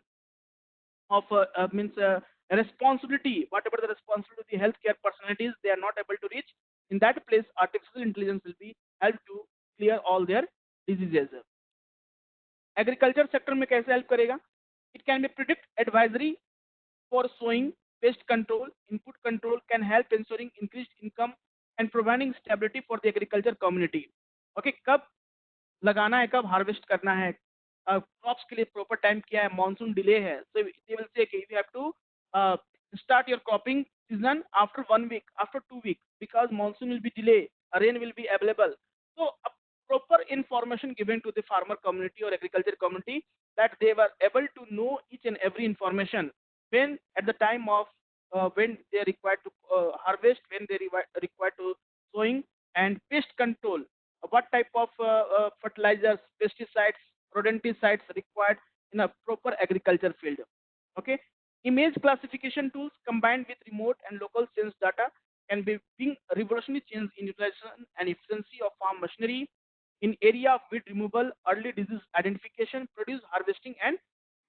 of means a responsibility, whatever the responsibility of the healthcare personalities, they are not able to reach. In that place, artificial intelligence will be help to clear all their diseases. Agriculture sector में कैसे help करेगा? It can be predict advisory for sowing, pest control, input control, can help insuring increased income and providing stability for the agriculture community. Okay, कब लगाना है, कब harvest करना है, crops के लिए प्रॉपर टाइम क्या है, मानसून डिले है, so they will say you have to start your cropping season after 1 week, after 2 weeks, because monsoon will be delay, rain will be available. So a proper information given to the farmer community or agriculture community, that they were able to know each and every information when at the time of when they are required to harvest, when they required to sowing, and pest control, what type of fertilizers, pesticides, rodenticides required in a proper agriculture field. Okay, image classification tools combined with remote and local sense data can be bring revolutionary change in utilization and efficiency of farm machinery in area of weed removal, early disease identification, produce harvesting, and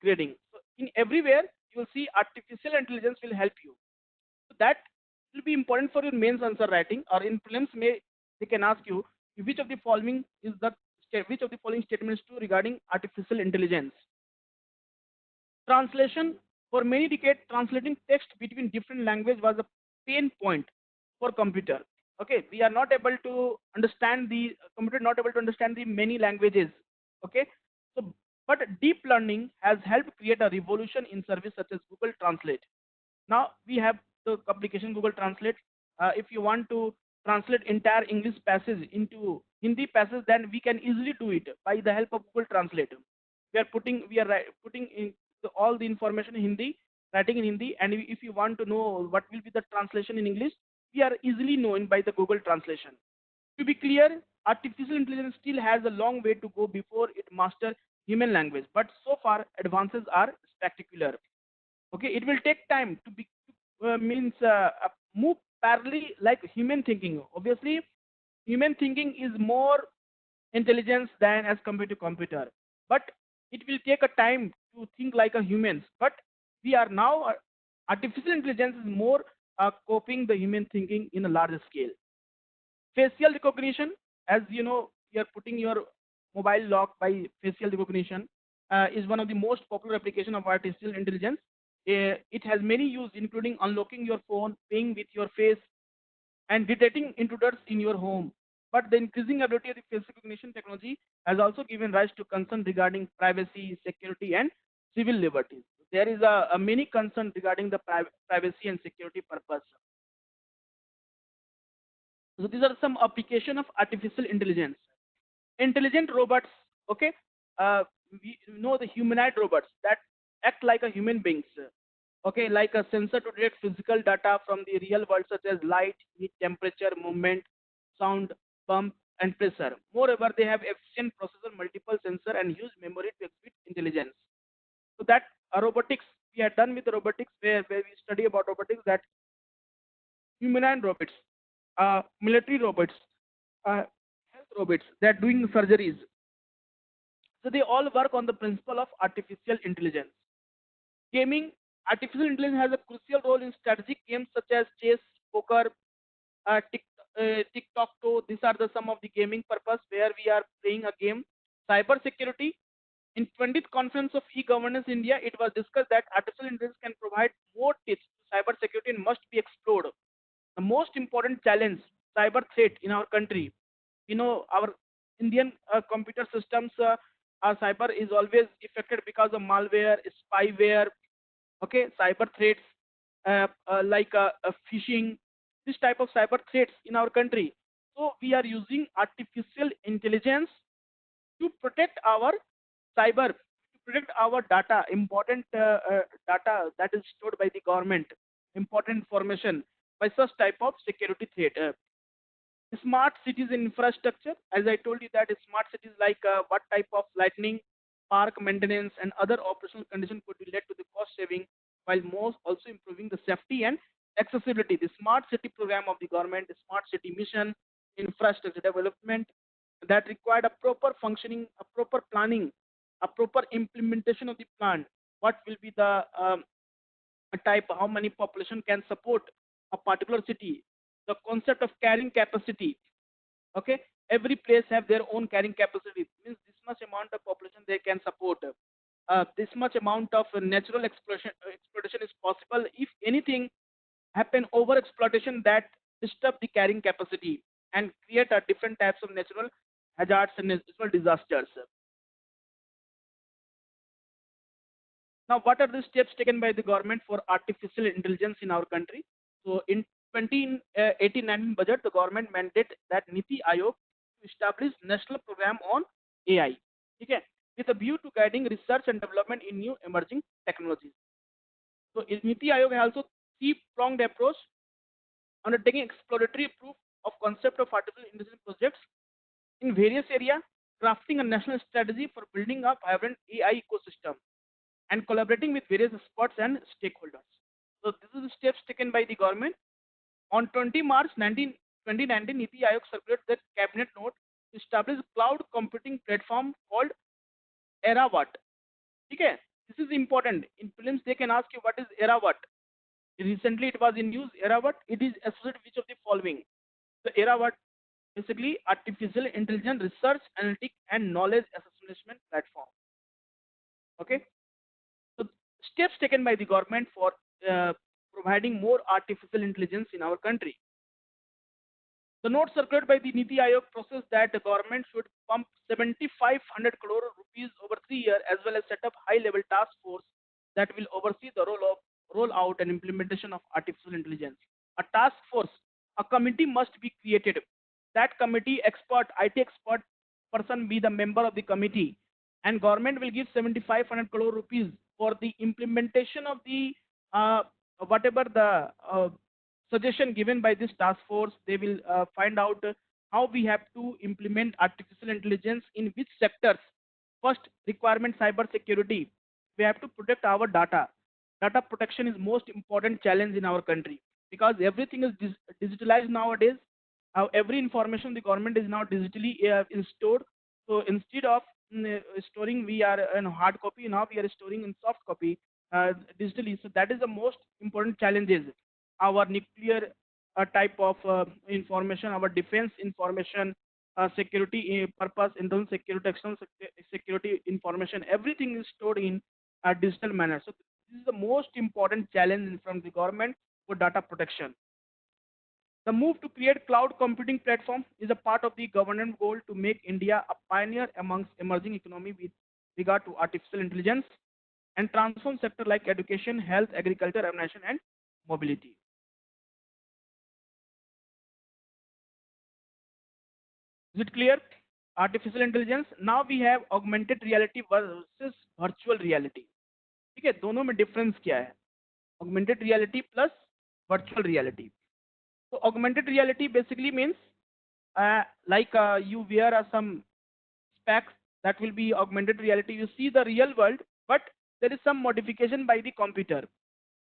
grading. So in everywhere you will see artificial intelligence will help you. So that will be important for your mains answer writing, or in prelims may they can ask you which of the following is the which of the following statements true regarding artificial intelligence. Translation. For many decades, translating text between different language was a pain point for computer. Okay, we are not able to understand the computer, not able to understand the many languages. Okay, so but deep learning has helped create a revolution in service such as Google Translate. Now we have the application Google Translate. If you want to translate entire English passage into Hindi passage, then we can easily do it by the help of Google Translate. We are putting in all the information in Hindi, writing in Hindi, and if you want to know what will be the translation in English, we are easily known by the Google translation. To be clear, artificial intelligence still has a long way to go before it masters human language, but so far advances are spectacular. Okay, it will take time to be means move parallelly like human thinking. Obviously, human thinking is more intelligence than as compared to computer, but it will take a time to think like a humans. But we are now artificial intelligence is more coping the human thinking in a larger scale. Facial recognition, as you know, you are putting your mobile lock by facial recognition, is one of the most popular application of artificial intelligence. It has many use, including unlocking your phone, paying with your face, and detecting intruders in your home. But the increasing ability of the face recognition technology has also given rise to concern regarding privacy, security, and civil liberties. There is a many concern regarding the privacy and security purpose. So these are some application of artificial intelligence. Intelligent robots. Okay, we know the humanoid robots that act like a human beings. Okay, like a sensor to detect physical data from the real world, such as light, heat, temperature, movement, sound, pump, and pressure. Moreover, they have efficient processor, multiple sensor, and huge memory to exhibit intelligence. So that robotics, we are done with the robotics, where we study about robotics, that humanoid robots, military robots, health robots, they are doing surgeries. So they all work on the principle of artificial intelligence. Gaming, artificial intelligence has a crucial role in strategic games such as chess, poker, tic-tac-toe. These are the some of the gaming purpose where we are playing a game. Cyber security. In 20th Conference of E-Governance India, it was discussed that artificial intelligence can provide more tips to cyber security and must be explored. The most important challenge, cyber threat in our country. You know, our Indian computer systems, our cyber is always affected because of malware, spyware, okay, cyber threats like phishing, this type of cyber threats in our country. So we are using artificial intelligence to protect our cyber, to protect our data, important data that is stored by the government, important information by such type of security threat. Smart cities infrastructure, as I told you that smart cities like what type of lightning, park maintenance and other operational conditions could be led to the cost saving while most also improving the safety and accessibility. The smart city program of the government, the smart city mission, infrastructure development that required a proper functioning, a proper planning, a proper implementation of the plan. What will be the type, how many population can support a particular city, the concept of carrying capacity. Okay, every place have their own carrying capacity, means this much amount of population they can support, this much amount of natural exploitation is possible. If anything happen over exploitation, that disturb the carrying capacity and create a different types of natural hazards and natural disasters. Now, what are the steps taken by the government for artificial intelligence in our country? So, in 2018-19 budget, the government mandated that NITI Aayog to establish national program on AI, okay, with a view to guiding research and development in new emerging technologies. So, NITI Aayog has also three-pronged approach, undertaking exploratory proof of concept of artificial intelligence projects in various areas, crafting a national strategy for building a vibrant AI ecosystem, and collaborating with various experts and stakeholders. So this is the steps taken by the government. On 20 March 2019, NITI Aayog circulated the cabinet note to establish a cloud computing platform called ERAWAT. Okay, this is important. In films, they can ask you what is ERAWAT. Recently, it was in news. ERAWAT. It is associated with which of the following? The ERAWAT basically artificial intelligence research, analytics, and knowledge assessment platform. Okay. So steps taken by the government for providing more artificial intelligence in our country. The note circulated by the NITI Aayog process that the government should pump 7,500 crore rupees over 3 years, as well as set up high-level task force that will oversee the rollout and implementation of artificial intelligence. A task force, a committee must be created. That committee expert, IT expert person be the member of the committee, and government will give 7,500 crore rupees for the implementation of the whatever the suggestion given by this task force. They will find out how we have to implement artificial intelligence in which sectors. First requirement, cyber security. We have to protect our data. Data protection is most important challenge in our country because everything is digitalized nowadays. Every information the government is now digitally stored. So instead of storing we are in hard copy, now we are storing in soft copy digitally. So that is the most important challenges. Our nuclear type of information, our defense information, security purpose, internal security, external security information, everything is stored in a digital manner. So this is the most important challenge in front of the government for data protection. The move to create cloud computing platform is a part of the government goal to make India a pioneer amongst emerging economy with regard to artificial intelligence and transform sector like education, health, agriculture, urbanization, and mobility. Is it clear? Artificial intelligence. Now we have augmented reality versus virtual reality. ठीक है, दोनों में difference क्या है? Augmented reality plus virtual reality. So augmented reality basically means you wear some specs, that will be augmented reality. You see the real world, but there is some modification by the computer.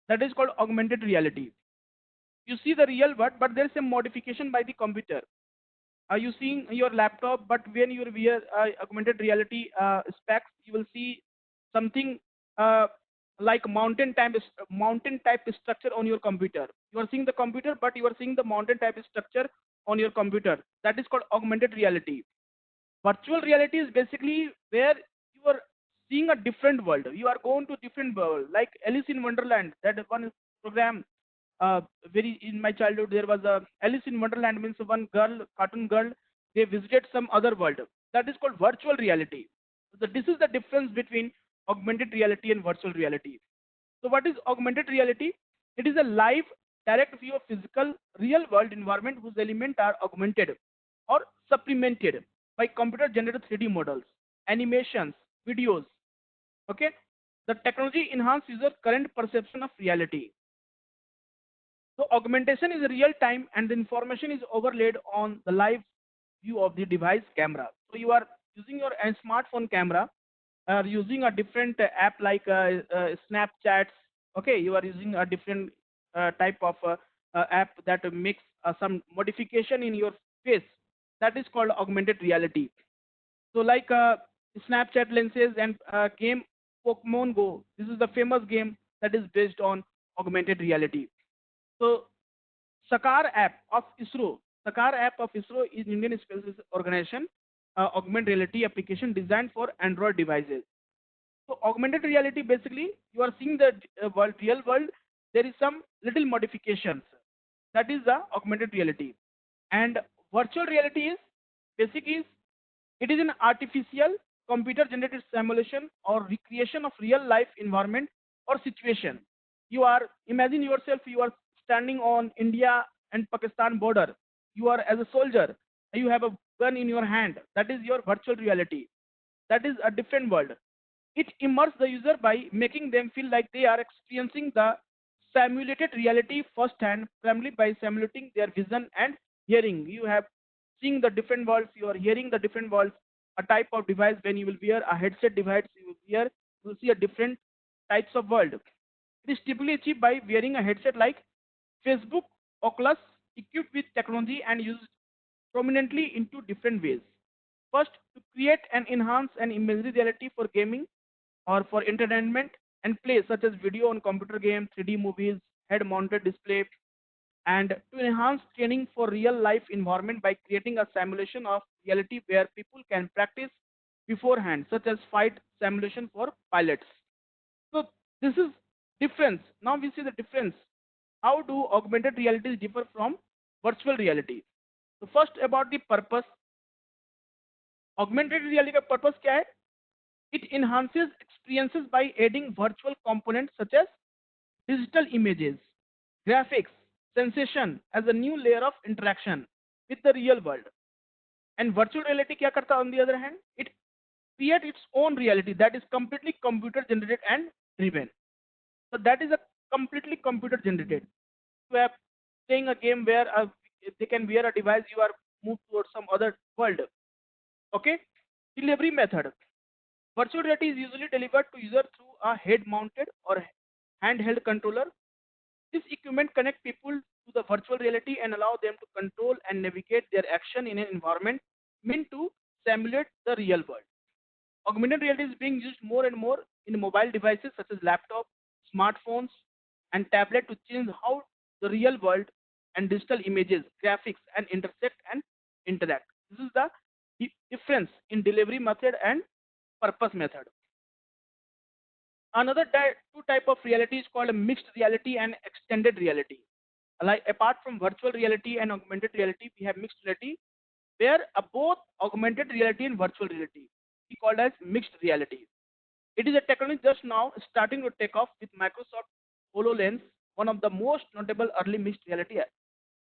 That is called augmented reality. You see the real world, but there is some modification by the computer. You seeing your laptop, but when you wear augmented reality specs, you will see something like mountain type structure on your computer. You are seeing the computer, but you are seeing the mountain type structure on your computer. That is called augmented reality. Virtual reality is basically where you are seeing a different world. You are going to different world, like Alice in Wonderland. That one program. Very in my childhood, there was a Alice in Wonderland, means one girl, cartoon girl. They visited some other world. That is called virtual reality. So this is the difference between augmented reality and virtual reality. So what is augmented reality? It is a live direct view of physical real world environment whose elements are augmented or supplemented by computer generated 3D models, animations, videos. Okay, the technology enhances user current perception of reality. So augmentation is real time and the information is overlaid on the live view of the device camera. So you are using your smartphone camera, using a different app like Snapchat. Okay, you are using a different type of app that makes some modification in your face. That is called augmented reality. So like Snapchat lenses and game Pokemon Go. This is the famous game that is based on augmented reality. So Sakar app of ISRO. Sakar app of ISRO is Indian Space Research Organization augmented reality application designed for Android devices. So augmented reality basically you are seeing the world, real world. There is some little modifications. That is the augmented reality. And virtual reality is basic is it is an artificial computer generated simulation or recreation of real life environment or situation. You are imagine yourself you are standing on India and Pakistan border. You are as a soldier. You have a gun in your hand. That is your virtual reality. That is a different world. It immerses the user by making them feel like they are experiencing the simulated reality firsthand, primarily by simulating their vision and hearing. You have seeing the different worlds, you are hearing the different worlds. A type of device when you will wear a headset device, you will wear, you will see a different types of world. It is typically achieved by wearing a headset like Facebook Oculus, equipped with technology and used prominently in two different ways. First, to create and enhance an imaginary reality for gaming or for entertainment and play, such as video on computer games, 3D movies, head-mounted display, and to enhance training for real-life environment by creating a simulation of reality where people can practice beforehand, such as flight simulation for pilots. So this is difference. Now we see the difference. How do augmented realities differ from virtual reality? So first about the purpose. Augmented reality का purpose क्या है? It enhances experiences by adding virtual components such as digital images, graphics, sensation as a new layer of interaction with the real world. And virtual reality क्या करता है on the other hand? It creates its own reality that is completely computer generated and driven. So that is a completely computer generated. You are playing a game where they can wear a device, you are moved towards some other world. Okay? Delivery method. Virtual reality is usually delivered to user through a head-mounted or handheld controller. This equipment connects people to the virtual reality and allow them to control and navigate their action in an environment meant to simulate the real world. Augmented reality is being used more and more in mobile devices such as laptops, smartphones, and tablet to change how the real world and digital images, graphics, and intersect and interact. This is the difference in delivery method and purpose method. Another two type of reality is called a mixed reality and extended reality. Like apart from virtual reality and augmented reality, we have mixed reality where both augmented reality and virtual reality we called as mixed reality. It is a technology just now starting to take off with Microsoft HoloLens, one of the most notable early mixed reality.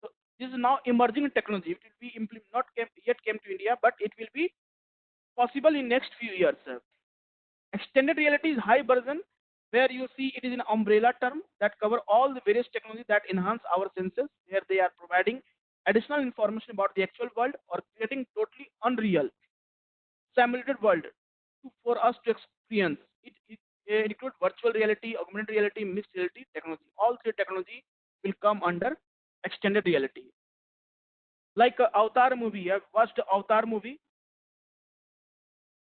So this is now emerging technology. It will be not yet came to India, but it will be possible in next few years. Extended reality is high version where you see it is an umbrella term that cover all the various technologies that enhance our senses, where they are providing additional information about the actual world or creating totally unreal simulated world for us to experience. It includes virtual reality, augmented reality, mixed reality technology. All three technology will come under extended reality. Like Avatar movie, you have watched Avatar movie.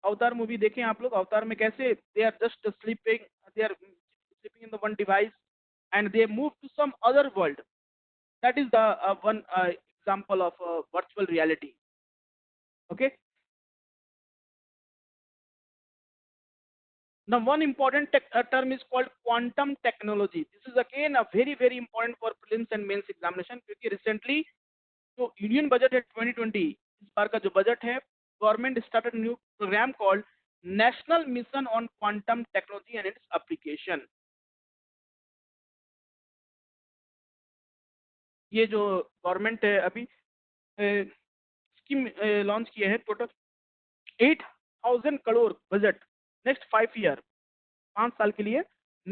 Avatar movie देखें आप लोग Avatar में कैसे they are just sleeping they are sleeping in the one device and they move to some other world. That is the one example of virtual reality. Okay, now one important term is called quantum technology. This is again a very important for prelims and mains examination क्योंकि recently जो union budget है 2020 इस बार का जो budget है government started new programme called National Mission on Quantum Technology and its Application. ये जो गवर्नमेंट अभी स्कीम लॉन्च किए हैं, total 8,000 crore budget next 5 year, 5 साल के लिए,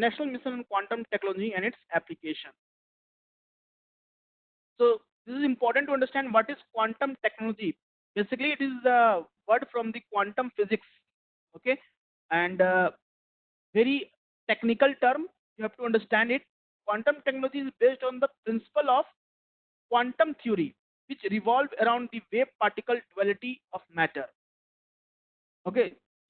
National Mission on Quantum Technology and its Application. So this is important to understand what is quantum technology. Basically, it is the word from the quantum physics. Okay, and very technical term. You have to understand it. Quantum technology is based on the principle of quantum theory, which revolve around the wave particle duality of matter. Okay,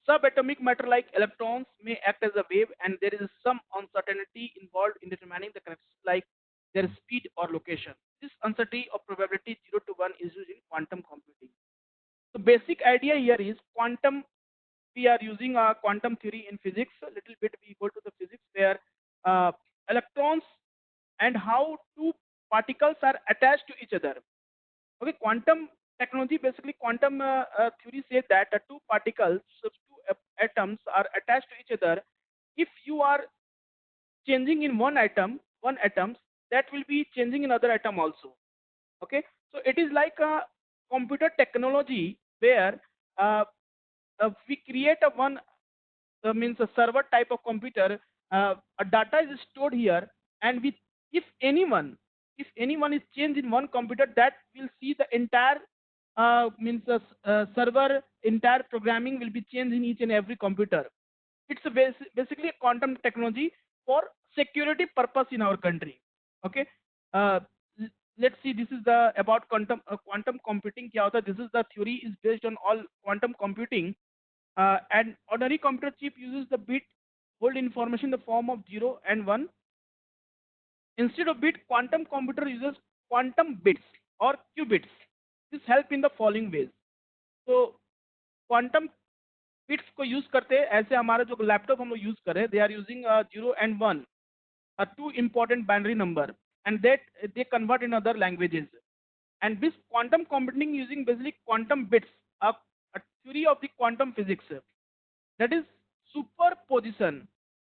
subatomic matter like electrons may act as a wave, and there is some uncertainty involved in determining the connections like their speed or location. This uncertainty of probability 0 to 1 is used in quantum computing. The basic idea here is quantum. We are using a quantum theory in physics. A little bit we go to the physics where electrons and how two particles are attached to each other. Okay, quantum technology, basically quantum theory says that the two particles, so two atoms are attached to each other. If you are changing in one atom, that will be changing in other atom also. Okay, so it is like a computer technology where we create a one means a server type of computer. A data is stored here, and with if anyone if anyone is changed in one computer, that will see the entire means server entire programming will be changed in each and every computer. It's a basically a quantum technology for security purpose in our country. Okay, uh, let's see. This is the about quantum computing. क्या होता है? This is the theory is based on all quantum computing. An ordinary computer chip uses the bit hold information in the form of 0 and 1. Instead of bit, quantum computer uses quantum bits or qubits. This help in the following ways. So quantum bits को use करते हैं, ऐसे हमारा जो laptop हम लोग use कर रहे हैं, they are using 0 and 1, two important binary number, and that they convert in other languages. And this quantum computing using basically quantum bits, a theory of the quantum physics, that is superposition.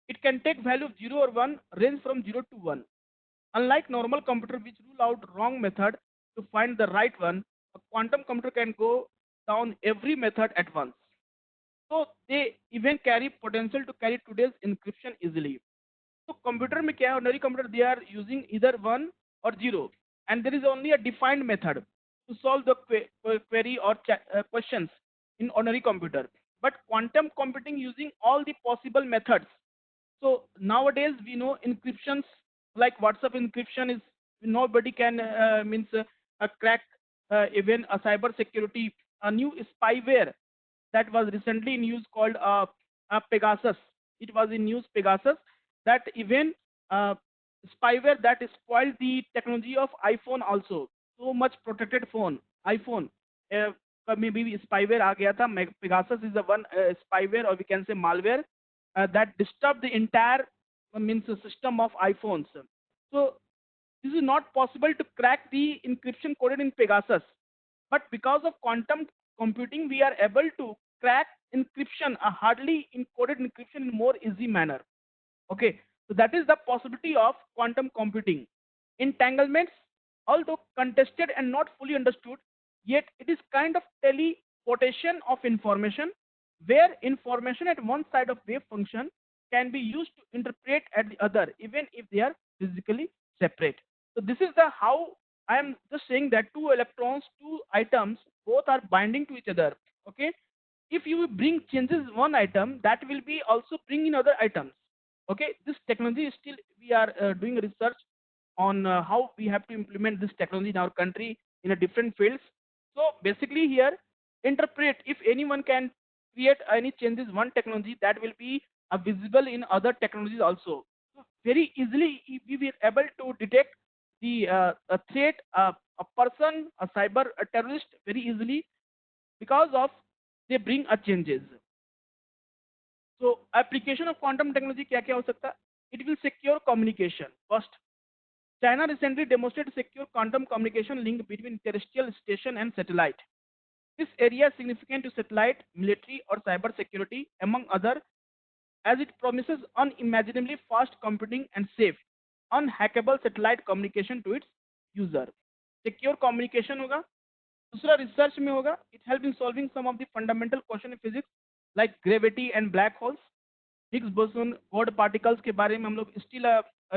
It can take value of 0 or 1, range from 0 to 1. Unlike normal computer which rule out wrong method to find the right one, a quantum computer can go down every method at once. So they even carry potential to carry today's encryption easily. So computer में क्या है? Ordinary computer, they are using either 1 or 0, and there is only a defined method to solve the query or questions in ordinary computer. But quantum computing using all the possible methods. So nowadays we know encryptions like WhatsApp encryption is nobody can means crack even a cyber security. A new spyware that was recently in use called Pegasus. It was in use Pegasus, that even uh, spyware that spoiled the technology of iPhone also. So much protected phone iPhone. Maybe spyware आ गया था. Pegasus is the one spyware, or we can say malware, that disturbed the entire means system of iPhones. So this is not possible to crack the encryption coded in Pegasus, but because of quantum computing, we are able to crack encryption, a hardly encoded encryption, in more easy manner. Okay, so that is the possibility of quantum computing. Entanglements, although contested and not fully understood, yet it is kind of teleportation of information, where information at one side of wave function can be used to interpret at the other, even if they are physically separate. So this is the how I am just saying that two electrons, two items, both are binding to each other. Okay, if you bring changes one item, that will be also bring in other items. Okay, this technology is still we are doing research on how we have to implement this technology in our country in a different fields. So basically here, interpret, if anyone can create any changes one technology, that will be visible in other technologies also. So very easily we will able to detect the a threat, a person, a cyber, a terrorist very easily, because of they bring a changes. So application of quantum technology क्या क्या हो सकता है? It will secure communication. First, China recently demonstrated secure quantum communication link between terrestrial station and satellite. This area is significant to satellite, military, or cyber security, among other, as it promises unimaginably fast computing and safe, unhackable satellite communication to its user. Secure communication होगा। दूसरा research में होगा, it help in solving some of the fundamental question in physics like gravity and black holes. Higgs boson God particles के बारे में हम लोग still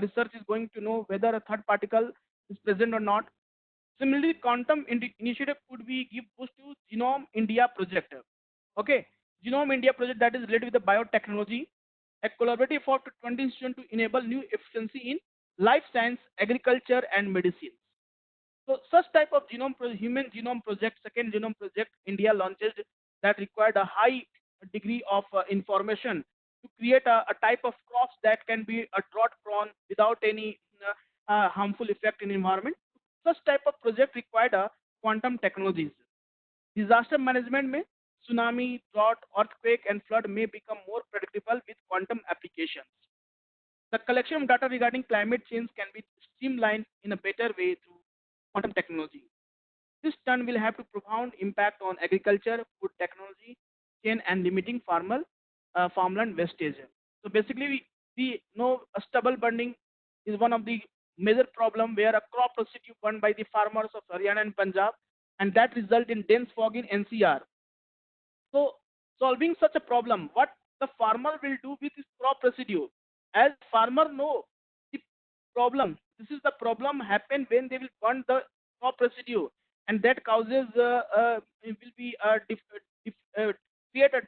research is going to know whether a third particle is present और not. Similarly, quantum initiative could be give boost to Genome India project. Okay, Genome India project that is related with the biotechnology, a collaborative effort to 20 institutions to enable new efficiency in life science, agriculture, and medicine. So, such type of human genome project, second genome project, India launched that required a high degree of information to create a type of crops that can be drought prone without any harmful effect in environment. Such type of project required quantum technologies. Disaster management में tsunami, drought, earthquake, and flood may become more predictable with quantum applications. The collection of data regarding climate change can be streamlined in a better way through quantum technology. This turn will have a profound impact on agriculture, food technology, chain, and limiting farmland wastage. So basically, we know stubble burning is one of the major problem where a crop residue burned by the farmers of Haryana and Punjab, and that result in dense fog in NCR. So solving such a problem, what the farmer will do with his crop residue? As farmer know the problem, this is the problem happen when they will burn the crop residue, and that causes it will be create a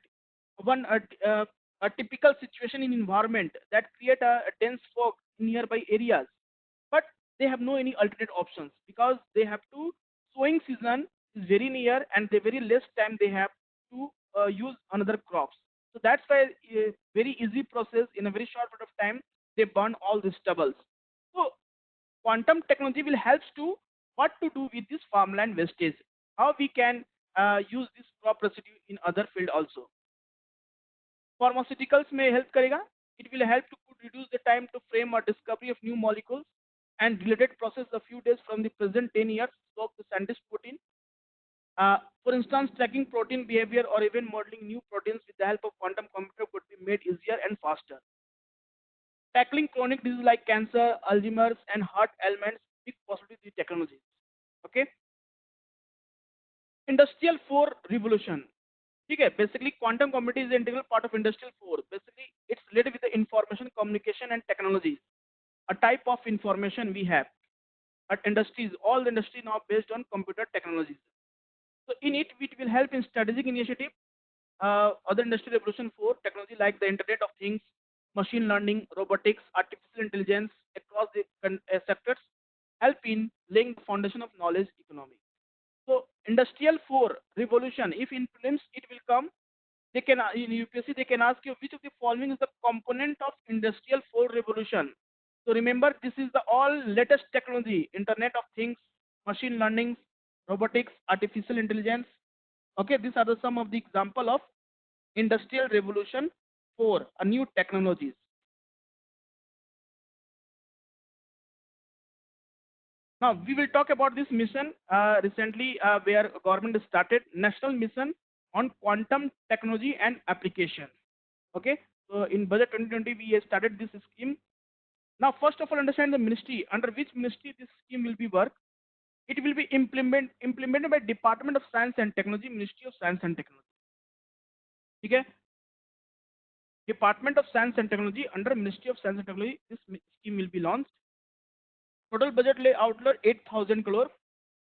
typical situation in environment that create a dense fog in nearby areas. But they have no any alternate options because they have to sowing season is very near and they very less time they have to use another crops. So that's why a very easy process in a very short period of time they burn all these stubbles. So quantum technology will help to what to do with this farmland wastage, how we can use this crop residue in other field also. Pharmaceuticals may help करेगा. It will help to reduce the time to frame or discovery of new molecules and related process a few days from the present 10 years. So the scientists put in. For instance, tracking protein behavior or even modeling new proteins with the help of quantum computer could be made easier and faster. Tackling chronic diseases like cancer, Alzheimer's, and heart ailments, big possibility with technologies. Okay. Industrial 4 revolution. ठीक है, basically quantum computing is an integral part of industrial 4. Basically it's related with the information communication and technologies, a type of information we have at industries. All the industry now based on computer technologies. So in it will help in strategic initiative, other industrial revolution 4 technology like the internet of things, machine learning, robotics, artificial intelligence across the sectors help in laying the foundation of knowledge economy. So industrial 4 revolution, if in prelims it will come, they can in UPSC they can ask you which of the following is the component of industrial 4 revolution. So remember, this is the all latest technology: internet of things, machine learning, robotics, artificial intelligence. Okay, these are the some of the example of industrial revolution 4, a new technologies. Now we will talk about this mission recently where government started national mission on quantum technology and application. Okay, so in budget 2020 we started this scheme. Now first of all understand the ministry, under which ministry this scheme will be work. It will be implemented by Department of Science and Technology, Ministry of Science and Technology. Okay, Department of Science and Technology under Ministry of Science and Technology this scheme will be launched. Total budget ले आउटलर 8000 करोड़.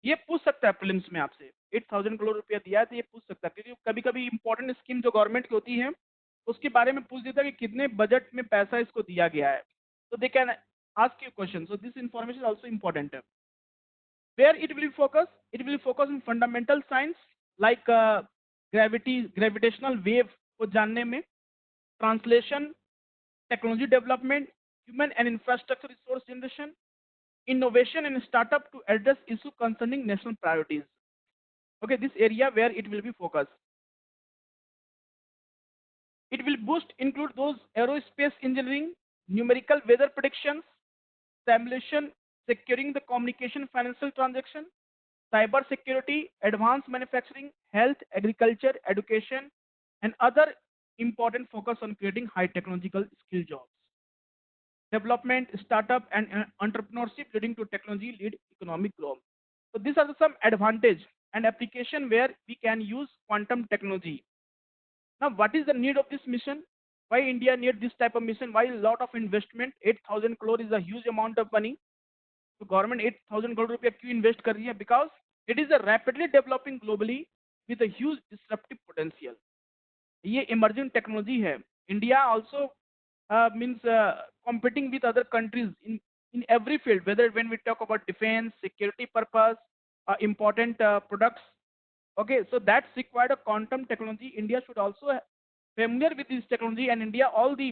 ये पूछ सकता है prelims में आपसे, 8000 करोड़ रुपया दिया है तो ये पूछ सकता है, क्योंकि कभी कभी इंपॉर्टेंट स्कीम जो गवर्नमेंट की होती है उसके बारे में पूछ देता है कि कितने बजट में पैसा इसको दिया गया है, तो they can ask you question. So this information also important है. Where it will focus in fundamental science like gravitational wave को जानने में, translation, technology development, human and infrastructure resource generation, innovation and startup to address issue concerning national priorities. Okay, this area where it will be focused. It will boost include those aerospace engineering, numerical weather predictions, simulation, securing the communication financial transaction, cyber security, advanced manufacturing, health, agriculture, education, and other important focus on creating high technological skill jobs. development, startup, and entrepreneurship leading to technology lead economic growth. So these are some advantage and application where we can use quantum technology. Now, what is the need of this mission? Why India need this type of mission? Why a lot of investment? 8,000 crore is a huge amount of money. तो government 8,000 crore रुपया क्यों invest कर रही है? Because it is a rapidly developing globally with a huge disruptive potential. ये emerging technology है. India also means competing with other countries in every field, whether when we talk about defense, security purpose, important products. Okay, so that's required a quantum technology. India should also familiar with this technology, and India all the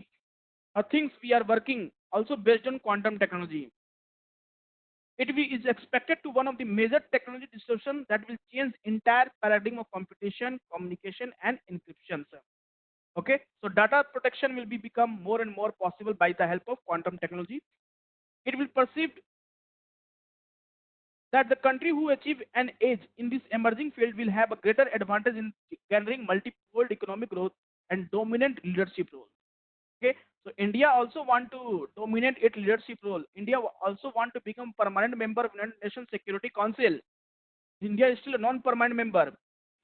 things we are working also based on quantum technology. Is expected to one of the major technology disruption that will change entire paradigm of computation, communication, and encryption. Sir. Okay, so data protection will be become more and more possible by the help of quantum technology. It will perceive that the country who achieve an edge in this emerging field will have a greater advantage in garnering multi-fold economic growth and dominant leadership role. Okay, so India also want to dominate its leadership role. India also want to become permanent member of United Nations Security Council. India is still a non-permanent member.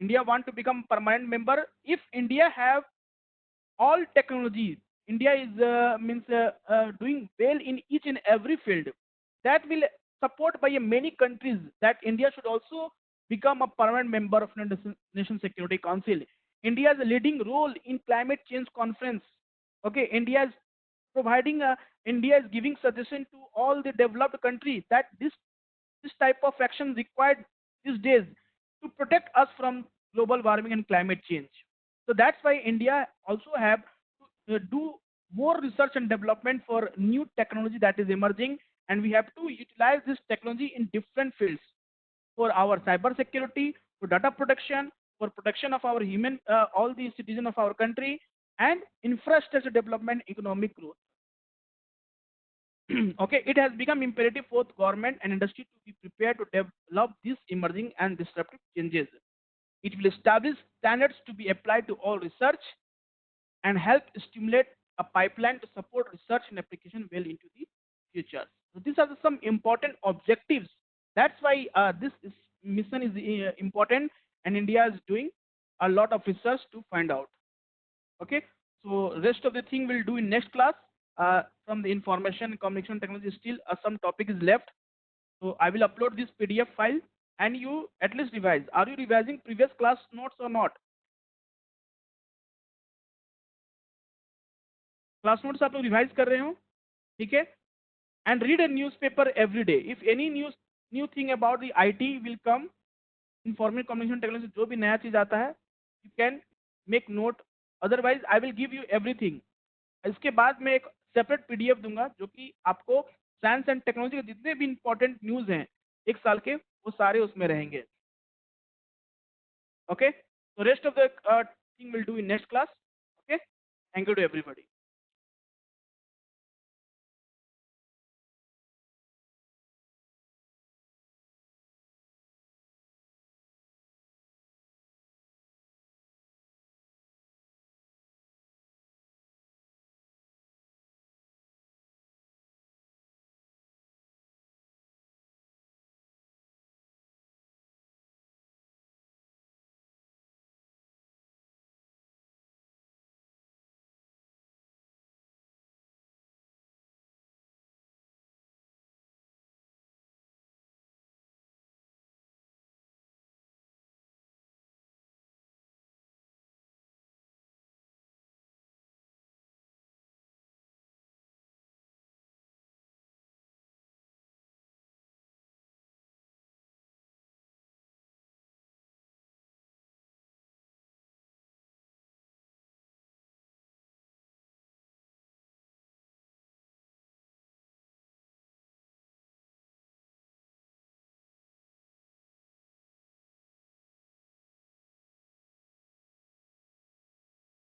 India want to become permanent member if India have all technologies. India is doing well in each and every field. That will support by many countries that India should also become a permanent member of United Nations Security Council. India has a leading role in climate change conference. Okay, India is giving suggestion to all the developed countries that this type of action required these days to protect us from global warming and climate change. So that's why India also have to do more research and development for new technology that is emerging, and we have to utilize this technology in different fields for our cyber security, for data protection, for protection of our human, all the citizens of our country, and infrastructure development, economic growth. Okay, it has become imperative for the government and industry to be prepared to develop these emerging and disruptive changes. It will establish standards to be applied to all research and help stimulate a pipeline to support research and application well into the future. So these are some important objectives. That's why this mission is important, and India is doing a lot of research to find out. Okay, so rest of the thing we'll do in next class. From the information and communication technology, still some topic is left. So I will upload this PDF file, and you at least revise. Are you revising previous class notes or not? Class notes आप लोग revise कर रहे हो, ठीक है? And read a newspaper every day. If any new thing about the IT will come, information communication technology, जो भी नया चीज आता है you can make note. Otherwise I will give you everything. इसके बाद मैं एक सेपरेट PDF दूंगा जो कि आपको साइंस एंड टेक्नोलॉजी के जितने भी इंपॉर्टेंट न्यूज हैं एक साल के, वो सारे उसमें रहेंगे. Okay, so rest of the thing we'll do in next class. Okay, thank you to everybody.